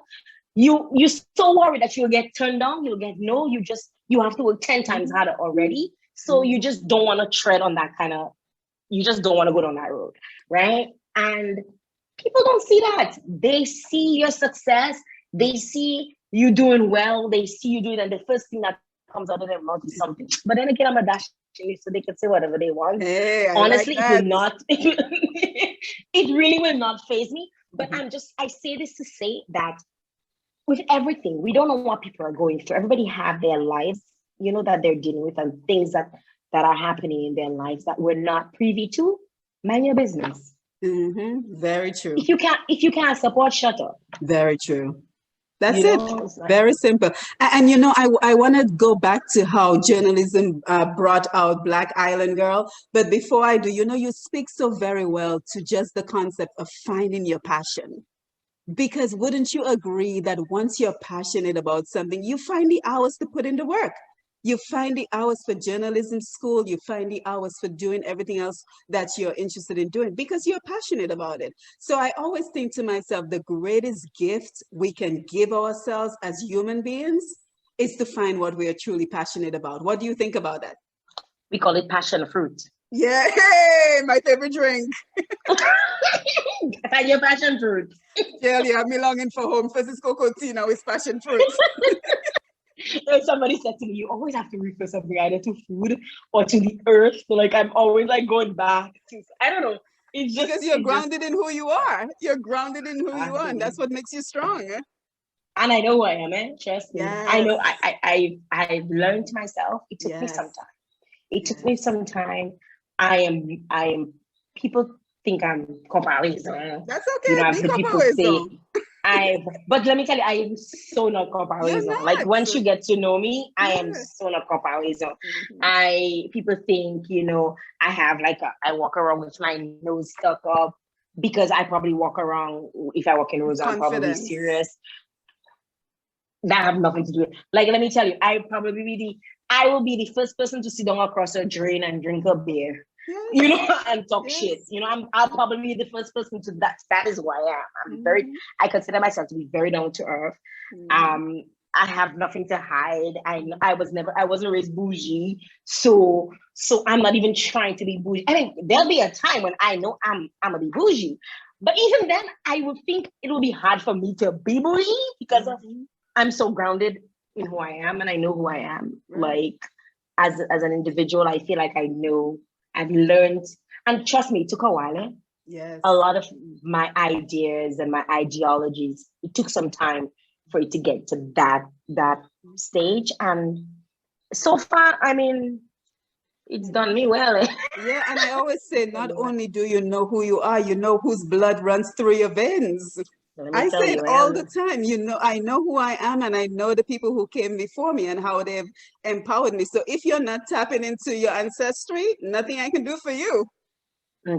you're so worried that you'll get turned down, you'll get no, you have to work 10 times harder already. So you just don't want to tread on that you just don't want to go down that road, right? And people don't see that. They see your success. They see you doing well. They see you doing it, and the first thing that comes out of their mouth is something. But then again, I'm a dash, so they can say whatever they want. Hey, honestly, it will not. It really will not faze me. But I say this to say that with everything, we don't know what people are going through. Everybody have their lives, that they're dealing with, and things that are happening in their lives that we're not privy to. Mind your business. Very true. If you can't support, shut up. Very true. That's it. Very simple. And I want to go back to how journalism brought out Black Island Girl. But before I do, you speak so very well to just the concept of finding your passion. Because wouldn't you agree that once you're passionate about something, you find the hours to put in the work? You find the hours for journalism school, you find the hours for doing everything else that you're interested in doing because you're passionate about it. So I always think to myself, the greatest gift we can give ourselves as human beings is to find what we are truly passionate about. What do you think about that? We call it passion fruit. Yeah, hey, my favorite drink. Your passion fruit. Jael, you have me longing for home. First is cocoa tea, now it's passion fruit. Somebody said to me, you always have to refer something either to food or to the earth. So like I'm always like going back to, I don't know. It's just because you're grounded in who you are. You're grounded in who you are, and that's what makes you strong. And I know who I am, trust me. Yes. I know I've learned myself. It took me some time. It took me some time. I am people think I'm comparison. That's okay. Be comparison. But let me tell you, I am so not comparison. Like once you get to know me, I am so not comparison. People think, I have I walk around with my nose stuck up because I probably walk around, if I walk in rose, I'm probably serious. That have nothing to do with, like, let me tell you, I will be the first person to sit down across a drain and drink a beer. Yes. And talk shit. I'll probably be the first person to that is who I am. I consider myself to be very down to earth. I have nothing to hide. I wasn't raised bougie. So I'm not even trying to be bougie. I mean, there'll be a time when I know I'm gonna be bougie. But even then, I would think it will be hard for me to be bougie because I'm so grounded in who I am and I know who I am. Right. Like as an individual, I feel like I know. I've learned, and trust me, it took a while. Yes. A lot of my ideas and my ideologies, it took some time for it to get to that stage. And so far, I mean, It's done me well. Yeah, and I always say, Tell not you what. only do you know who you are, you know whose blood runs through your veins. Let me I tell say it you, all the time. You know, I know who I am, and I know the people who came before me and how they've empowered me. So if you're not tapping into your ancestry, nothing I can do for you.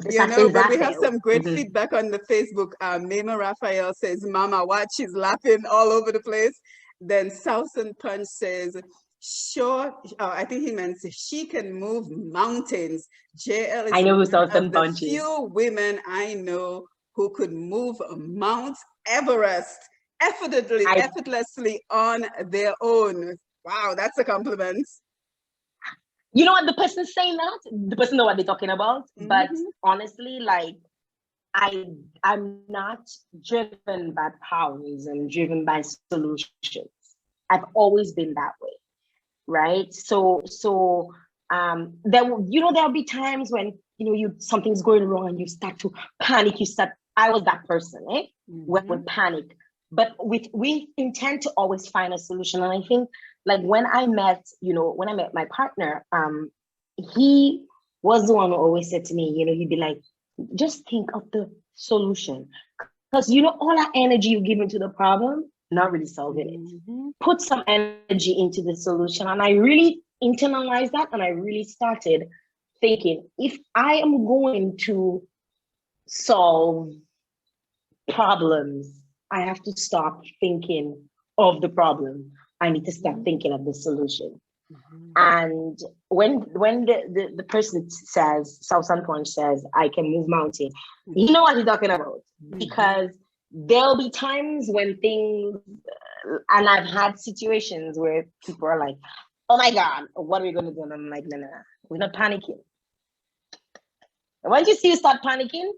You know, but we have Exactly. some great Mhm. feedback on the Facebook. Mema Raphael says, Mama, watch, she's laughing all over the place. Then Southern Punch says, sure, I think he meant she can move mountains. JL I is know who one Southern of the Punch is. few women I know who could move Mount Everest I, effortlessly on their own. Wow, that's a compliment. you know what the person saying that? The person know what they're talking about. But Mhm. honestly, like I'm not driven by powers. I'm driven by solutions. I've always been that way, right? There'll be times when something's going wrong and you start to panic. I was that person, when Mhm. panic. But we intend to always find a solution. And I think like when I met my partner, he was the one who always said to me, he'd be like, just think of the solution. Because all that energy you give into the problem, not really solving it. Mhm. Put some energy into the solution. And I really internalized that, and I really started thinking, if I am going to solve problems, I have to stop thinking of the problem. I need to start thinking of the solution. Mhm. And when the person says, someone says, I can move mountain, you know what he's talking about. Mhm. Because there'll be times when things, and I've had situations where people are like, oh my God, what are we going to do? And I'm like, no, no, no, we're not panicking. And once you see you start panicking,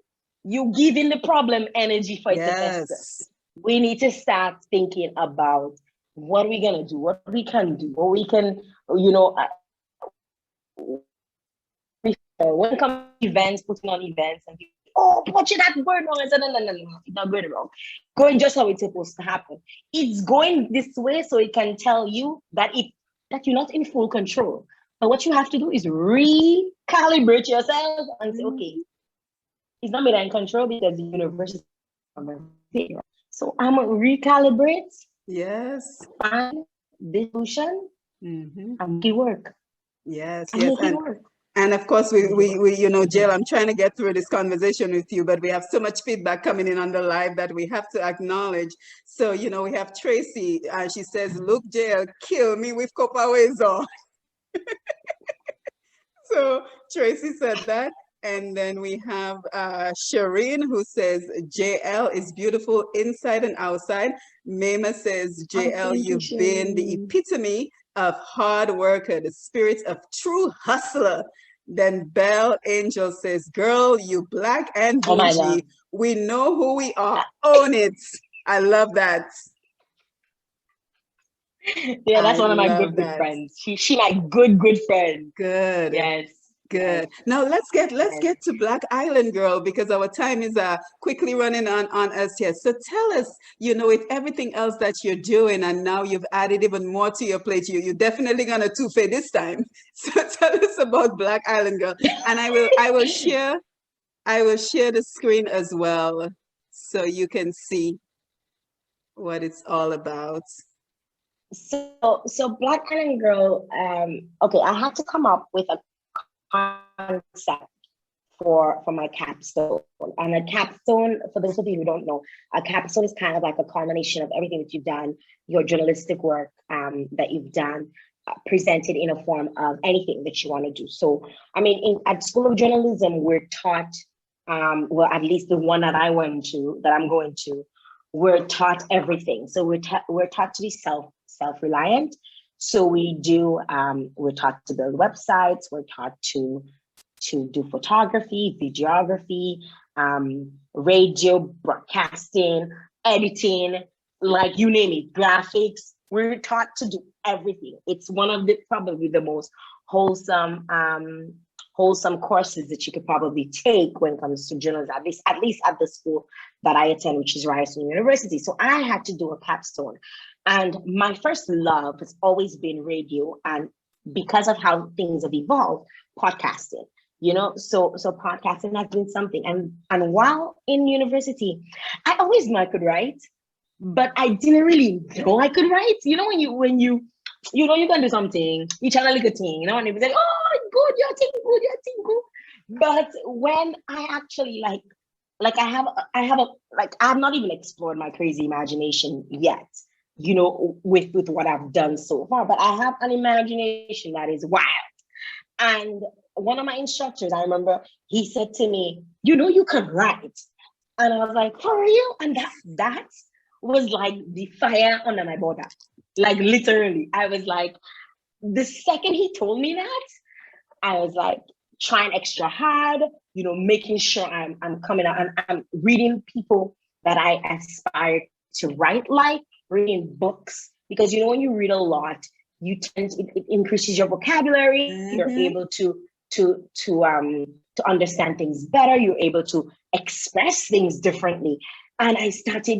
you give in the problem energy for it to fester. Yes. We need to start thinking about what are we going to do, what we can do, what we can, you know, when it comes to events, putting on events, and people, oh, watch that word wrong. I said, no, no, no, no, it's not going wrong. Going just how it's supposed to happen. It's going this way so it can tell you that you're not in full control. But what you have to do is recalibrate yourself and say, okay, Mhm. it's not me that in control because the universe is there. So I'm gonna recalibrate, Yes. find the solution, Mhm. and make it work. Yes, And yes. make it work. And of course, Make it work. Jill, I'm trying to get through this conversation with you, but we have so much feedback coming in on the live that we have to acknowledge. So, we have Tracy, and she says, look, Jill, kill me with copper ways on. So Tracy said that. And then we have Shireen, who says, JL is beautiful inside and outside. Mema says, Oh, JL, thank you, you've been the Shireen. epitome of hard worker, the spirit of true hustler. Then Belle Angel says, girl, you black and Oh my bougie. God. We know who we are. Own it. I love that. Yeah, that's I one of my love good that. friends. She my good friend. Good. Yes. Yes. Good. Now let's Yes. get to Black Island Girl because our time is quickly running on us here. So tell us, with everything else that you're doing, and now you've added even more to your plate. You're definitely gonna two-fay this time. So tell us about Black Island Girl, and I will share the screen as well, so you can see what it's all about. So Black Island Girl, okay, I had to come up with a concept for my capstone. And a capstone, for those of you who don't know, a capstone is kind of like a culmination of everything that you've done, your journalistic work that you've done, presented in a form of anything that you want to do. So, I mean, at School of Journalism, we're taught, well, at least the one that I went to, that I'm going to, we're taught everything. So we're taught to be self-reliant. So we're taught to build websites. We're taught to do photography, videography, radio, broadcasting, editing, like you name it, graphics. We're taught to do everything. It's one of the probably the most wholesome wholesome courses that you could probably take when it comes to journalism, at least at the school that I attend, which is Ryerson University. So I had to do a capstone. And my first love has always been radio. And because of how things have evolved, podcasting. So podcasting has been something. And while in university, I always knew I could write, but I didn't really know I could write. You can do something, you channel like a thing, and people say, oh, good, you're thinking good, you're thinking good. But when I actually I have a like I have not even explored my crazy imagination yet, with what I've done so far, but I have an imagination that is wild. And one of my instructors, I remember, he said to me, you can write. And I was like, for real? And that was like the fire under my border. Like literally, I was like, the second he told me that, I was like trying extra hard, making sure I'm coming out and I'm reading people that I aspire to write like, reading books, because when you read a lot, it increases your vocabulary. You're able to understand things better. You're able to express things differently. And I started,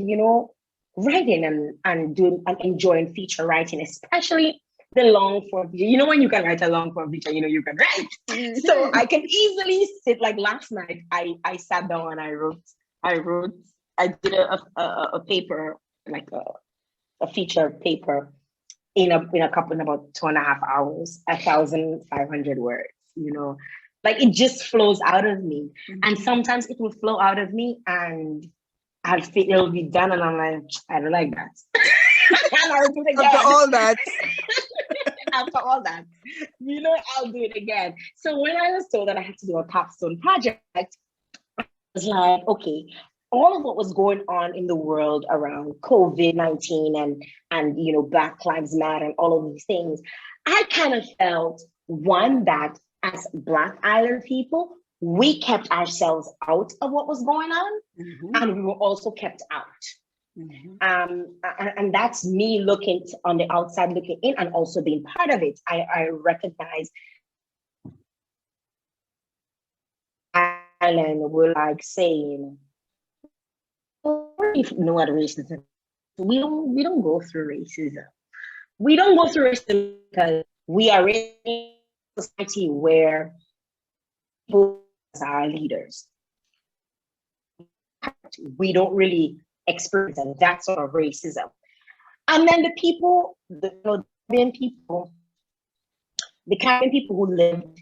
writing and doing and enjoying feature writing, especially the long form feature. When you can write a long form feature, you can write. So I can easily sit, like last night, I sat down and I did a paper, like a feature paper in about 2.5 hours, 1,500 words, like it just flows out of me. And sometimes it will flow out of me and I'll feel it'll be done and I'm like, I don't like that. And I'll do it again. After all that. After all that, I'll do it again. So when I was told that I had to do a capstone project, I was like, okay, all of what was going on in the world around COVID-19 and Black Lives Matter and all of these things, I kind of felt, one, that as Black Island people, we kept ourselves out of what was going on, and we were also kept out. And that's me looking on the outside, looking in, and also being part of it. I recognize Ireland were like saying, if you know what racism, we don't go through racism. We don't go through racism because we are in a society where people are leaders. We don't really experience that sort of racism. And then the people, the Caribbean people who lived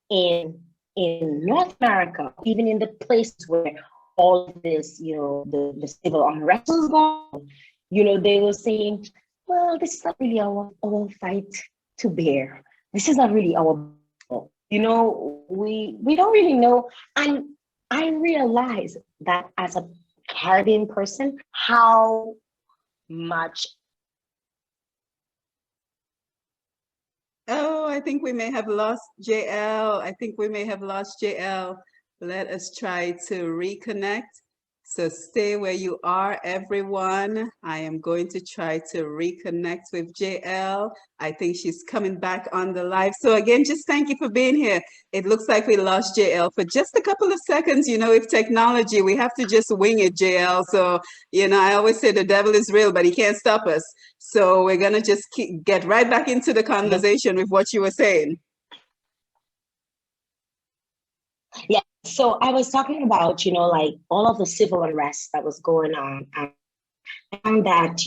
in North America, even in the places where all of this, the civil unrest was going on, they were saying, well, this is not really our fight to bear. This is not really our, we don't really know. And I realized that as a Caribbean person, how much. Oh, I think we may have lost Jael. Let us try to reconnect. So stay where you are, everyone. I am going to try to reconnect with Jael. I think she's coming back on the live. So again, just thank you for being here. It looks like we lost Jael for just a couple of seconds. With technology, we have to just wing it, Jael. So, I always say the devil is real, but he can't stop us. So we're going to just get right back into the conversation with what you were saying. Yeah. So I was talking about, like all of the civil unrest that was going on, and that,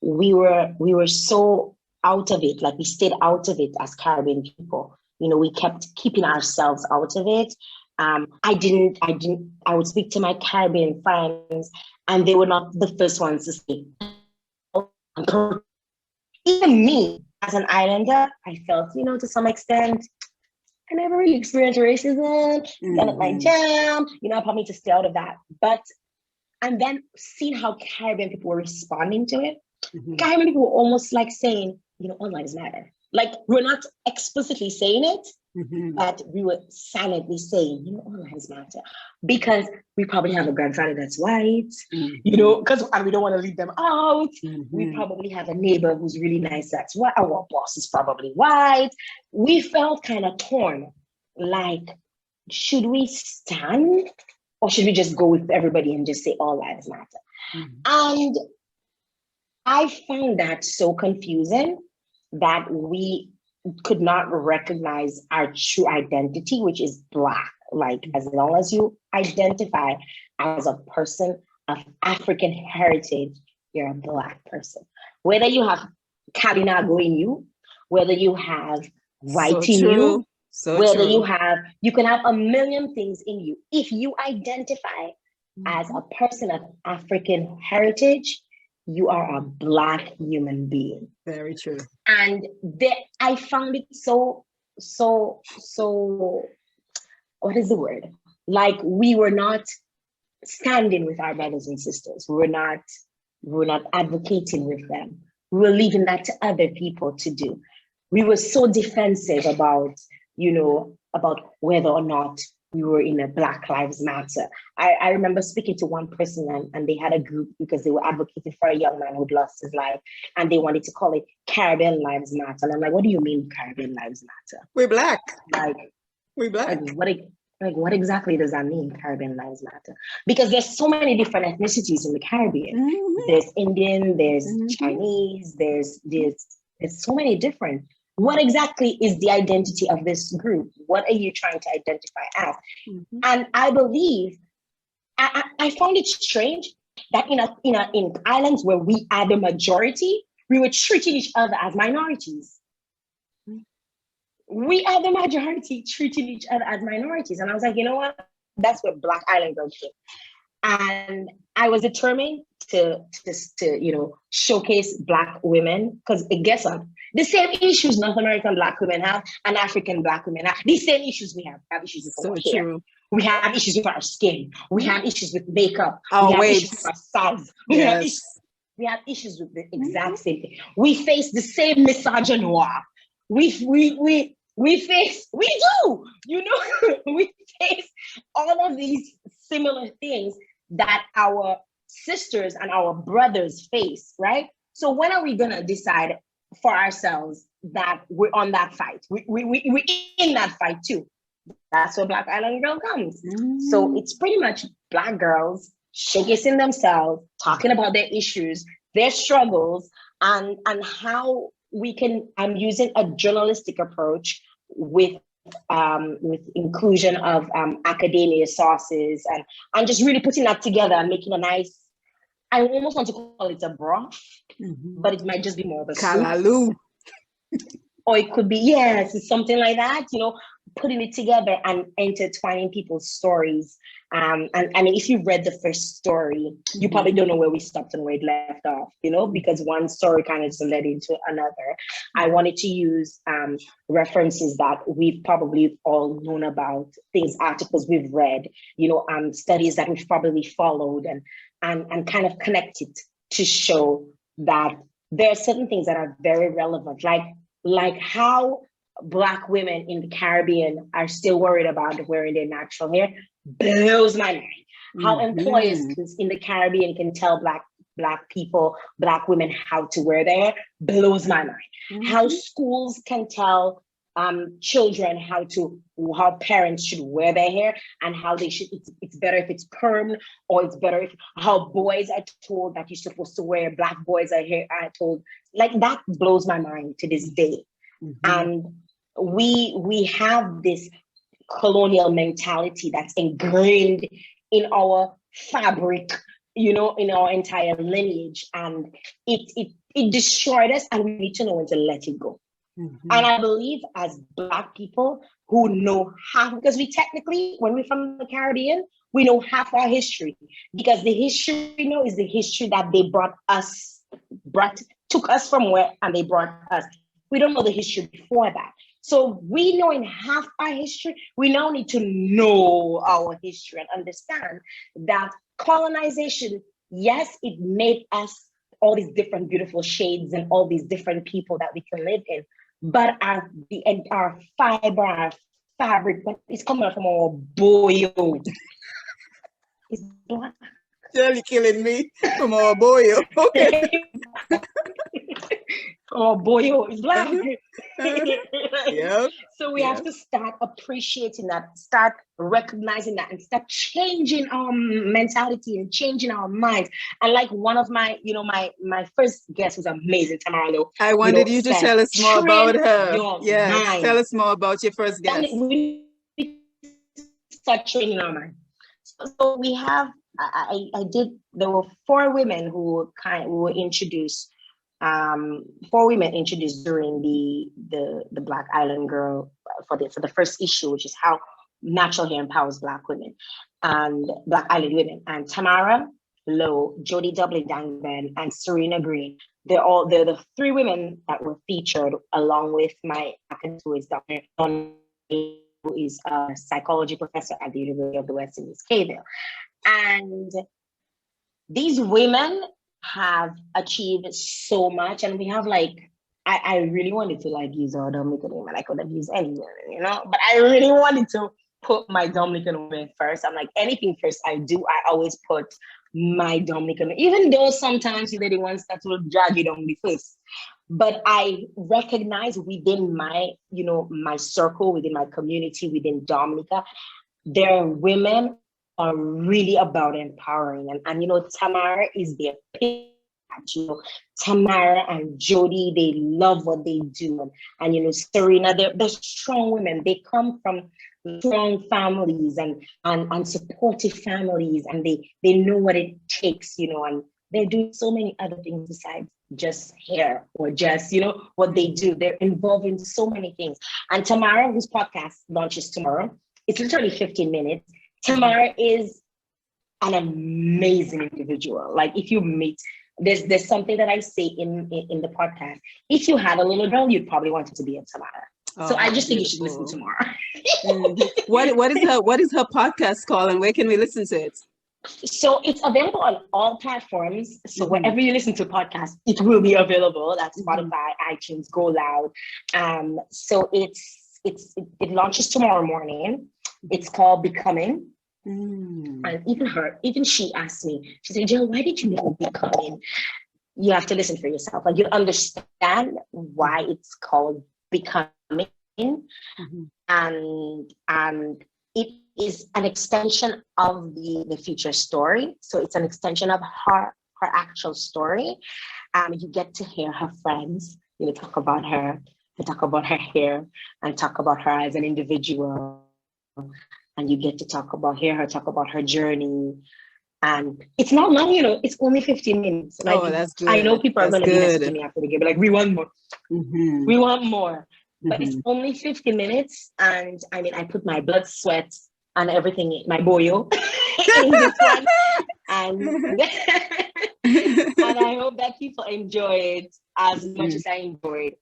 we were so out of it, like we stayed out of it as Caribbean people. We kept keeping ourselves out of it. I would speak to my Caribbean friends and they were not the first ones to speak. Even me as an islander, I felt, to some extent, I never really experienced racism. Not my jam. I probably need to stay out of that. And then seeing how Caribbean people were responding to it, Caribbean people were almost like saying, all lives matter. Like we're not explicitly saying it, but we were silently saying, all lives matter. Because we probably have a grandfather that's white, because we don't want to leave them out. We probably have a neighbor who's really nice that's white. Our boss is probably white. We felt kind of torn. Like, should we stand or should we just go with everybody and just say all lives matter? And I found that so confusing that we could not recognize our true identity, which is Black. Like, as long as you identify as a person of African heritage, you're a Black person. Whether you have Kalinago in you, whether you have So white in true. you, So whether true. you can have a million things in you. If you identify as a person of African heritage, you are a Black human being. Very true. And I found it so, what is the word? Like, we were not standing with our brothers and sisters. We were not advocating with them. We were leaving that to other people to do. We were so defensive about, about whether or not we were in a Black Lives Matter. I remember speaking to one person, and they had a group because they were advocating for a young man who'd lost his life, and they wanted to call it Caribbean Lives Matter. And I'm like, what do you mean Caribbean Lives Matter? We're Black. Like, we're Black. What exactly does that mean, Caribbean Lives Matter? Because there's so many different ethnicities in the Caribbean. Mm-hmm. There's Indian, there's Chinese, there's so many different. What exactly is the identity of this group? What are you trying to identify as? Mm-hmm. And I believe, I found it strange that in islands where we are the majority, we were treating each other as minorities. We are the majority treating each other as minorities. And I was like, you know what? That's where Black Island Girl came. And I was determined to showcase Black women, because guess what? The same issues North American Black women have and African Black women have. These same issues we have. We have issues with our hair. We have issues with our skin. We have issues with makeup. We have issues with our size. We have issues with the exact same thing. We face the same misogynoir. We face all of these similar things that our sisters and our brothers face, right? So when are we gonna decide for ourselves that we're on that fight? We're in that fight too. That's where Black Island Girl comes. So it's pretty much Black girls showcasing themselves, talking about their issues, their struggles, and how we can. I'm using a journalistic approach with inclusion of academia sources and just really putting that together and making a nice. I almost want to call it a broth, but it might just be more of a Kalaloo. Or it could be, yes, something like that, putting it together and intertwining people's stories. And I mean, if you read the first story, you probably don't know where we stopped and where it left off, because one story kind of just led into another. I wanted to use references that we've probably all known about, articles we've read, studies that we've probably followed and kind of connect it to show that there are certain things that are very relevant, like how Black women in the Caribbean are still worried about wearing their natural hair blows my mind. How employers in the Caribbean can tell Black people, Black women how to wear their hair blows my mind. How schools can tell children how parents should wear their hair and how they should. It's better if it's perm, or it's better how boys are told that you're supposed to wear. Black boys are told, like, that blows my mind to this day. And we have this colonial mentality that's ingrained in our fabric, in our entire lineage, and it destroyed us, and we need to know when to let it go. And I believe as Black people who know half, because we technically, when we're from the Caribbean, we know half our history, because the history we know is the history that they took us from where, and they brought us. We don't know the history before that. So we know in half our history, we now need to know our history and understand that colonization, yes, it made us all these different beautiful shades and all these different people that we can live in, but our fiber, our fabric, but it's coming from our boyo. It's Black. You're killing me from our boyo. Okay. Oh boy, oh, it's black. Yep. So we have Yep. to start appreciating that, start recognizing that, and start changing our mentality and changing our minds. And like one of my, my first guest was amazing, Tamara Lowe, I wanted you to said, tell us more about train her. your Yes, tell mind. us more about your first And guest. we start training our mind. So we have, I did, there were four women who were introduced, four women introduced during the Black Island Girl for the first issue, which is how natural hair empowers Black women and Black Island women. And Tamara Lowe, Jody Dublin Dangben, and Serena Green. They're the three women that were featured, along with my academic, who is Dr. who is a psychology professor at the University of the West in East Caville. And these women have achieved so much, and we have I really wanted to use our Dominican women. I could have used any women, but I really wanted to put my Dominican women first. I'm like, anything first I do, I always put my Dominican, even though sometimes they're the ones that will drag you down the first. But I recognize within my, my circle, within my community, within Dominica, there are women are really about empowering. And Tamara is their pick. Tamara and Jody, they love what they do. And Serena, they're strong women. They come from strong families and supportive families, and they know what it takes, and they do so many other things besides just hair or just, what they do. They're involved in so many things. And Tamara, whose podcast launches tomorrow, it's literally 15 minutes. Tamara is an amazing individual. Like, if you meet, there's something that I say in the podcast. If you had a little girl, you'd probably want it to be a Tamara. So I just think you should listen tomorrow. What is her podcast called, and where can we listen to it? So it's available on all platforms. So wherever you listen to podcasts, it will be available. That's Spotify, iTunes, Go Loud. So it launches tomorrow morning. It's called Becoming. And even she asked me, she said, Jael, why did you name it Becoming? You have to listen for yourself. Like, you understand why it's called Becoming. And it is an extension of the future story. So it's an extension of her actual story. You get to hear her friends, talk about her, talk about her hair, and talk about her as an individual. And you get to talk about her journey. And it's not long, it's only 15 minutes. Like, that's good. I know people are going to be messaging me after the game, like, we want more. We want more. But it's only 50 minutes. And I mean, I put my blood, sweat, and everything, my boyo in this one. And I hope that people enjoy it as much as I enjoyed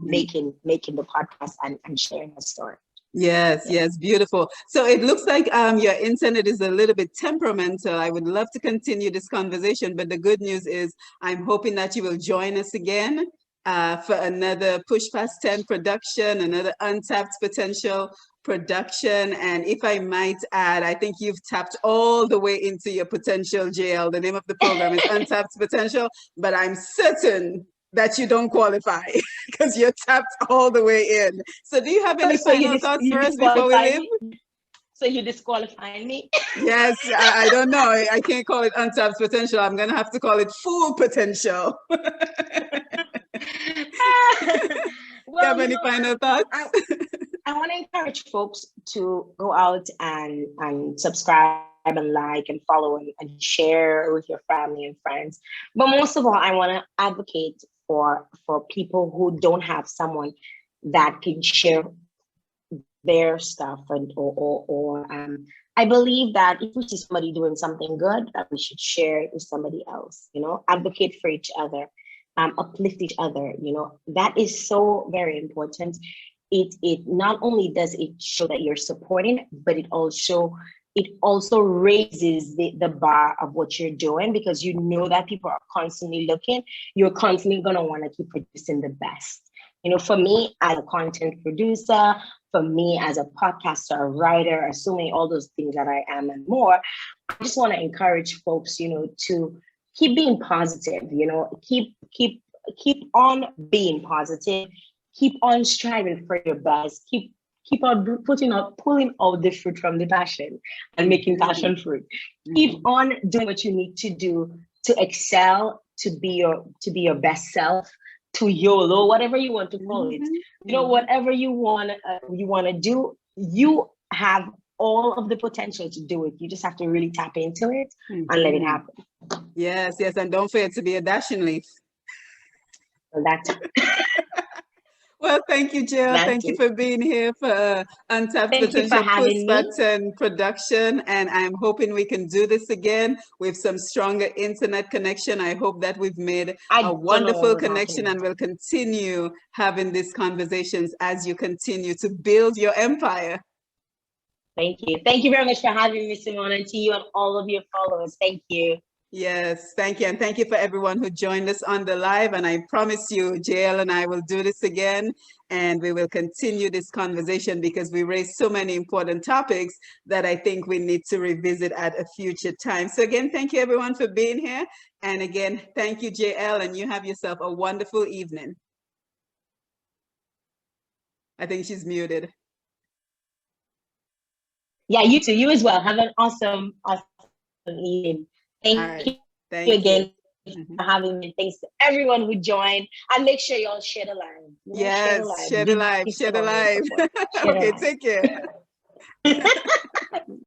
making the podcast and sharing the story. Yes, beautiful. So it looks like your internet is a little bit temperamental. I would love to continue this conversation, but the good news is I'm hoping that you will join us again for another Push Past 10 production, another Untapped Potential production. And if I might add, I think you've tapped all the way into your potential, Jael. The name of the program is Untapped Potential, but I'm certain that you don't qualify because you're tapped all the way in. So do you have any final thoughts for us before we leave? So you're disqualifying me? Yes, I don't know. I can't call it untapped potential. I'm going to have to call it full potential. You have any final thoughts? I want to encourage folks to go out and subscribe and like and follow and share with your family and friends. But most of all, I want to advocate for people who don't have someone that can share their stuff or I believe that if we see somebody doing something good, that we should share it with somebody else, advocate for each other, uplift each other, that is so very important. It not only does it show that you're supporting, but it also raises the bar of what you're doing, because that people are constantly looking. You're constantly going to want to keep producing the best. For me as a content producer, for me as a podcaster, a writer, assuming all those things that I am and more, I just want to encourage folks, to keep being positive, keep keep on being positive, keep on striving for your best, keep on pulling out the fruit from the passion and making passion fruit. Keep on doing what you need to do to excel, to be your best self, to YOLO, whatever you want to call it. You know, whatever you want to do, you have all of the potential to do it. You just have to really tap into it and let it happen. Yes, and don't forget to be a dashing leaf. So that's Well, thank you, Jael. Thank you for being here for Untapped Potential Push Button Production. And I'm hoping we can do this again with some stronger internet connection. I hope that we've made a wonderful connection and will continue having these conversations as you continue to build your empire. Thank you. Thank you very much for having me, Simone, and to you and all of your followers. Thank you. Yes, thank you. And thank you for everyone who joined us on the live. And I promise you, Jael and I will do this again. And we will continue this conversation because we raised so many important topics that I think we need to revisit at a future time. So again, thank you everyone for being here. And again, thank you, Jael, and you have yourself a wonderful evening. I think she's muted. Yeah, you too. You as well. Have an awesome evening. Thank you again for having me. Thanks to everyone who joined. And make sure y'all share the live. Yes, share the live. Share the live. Okay, take care.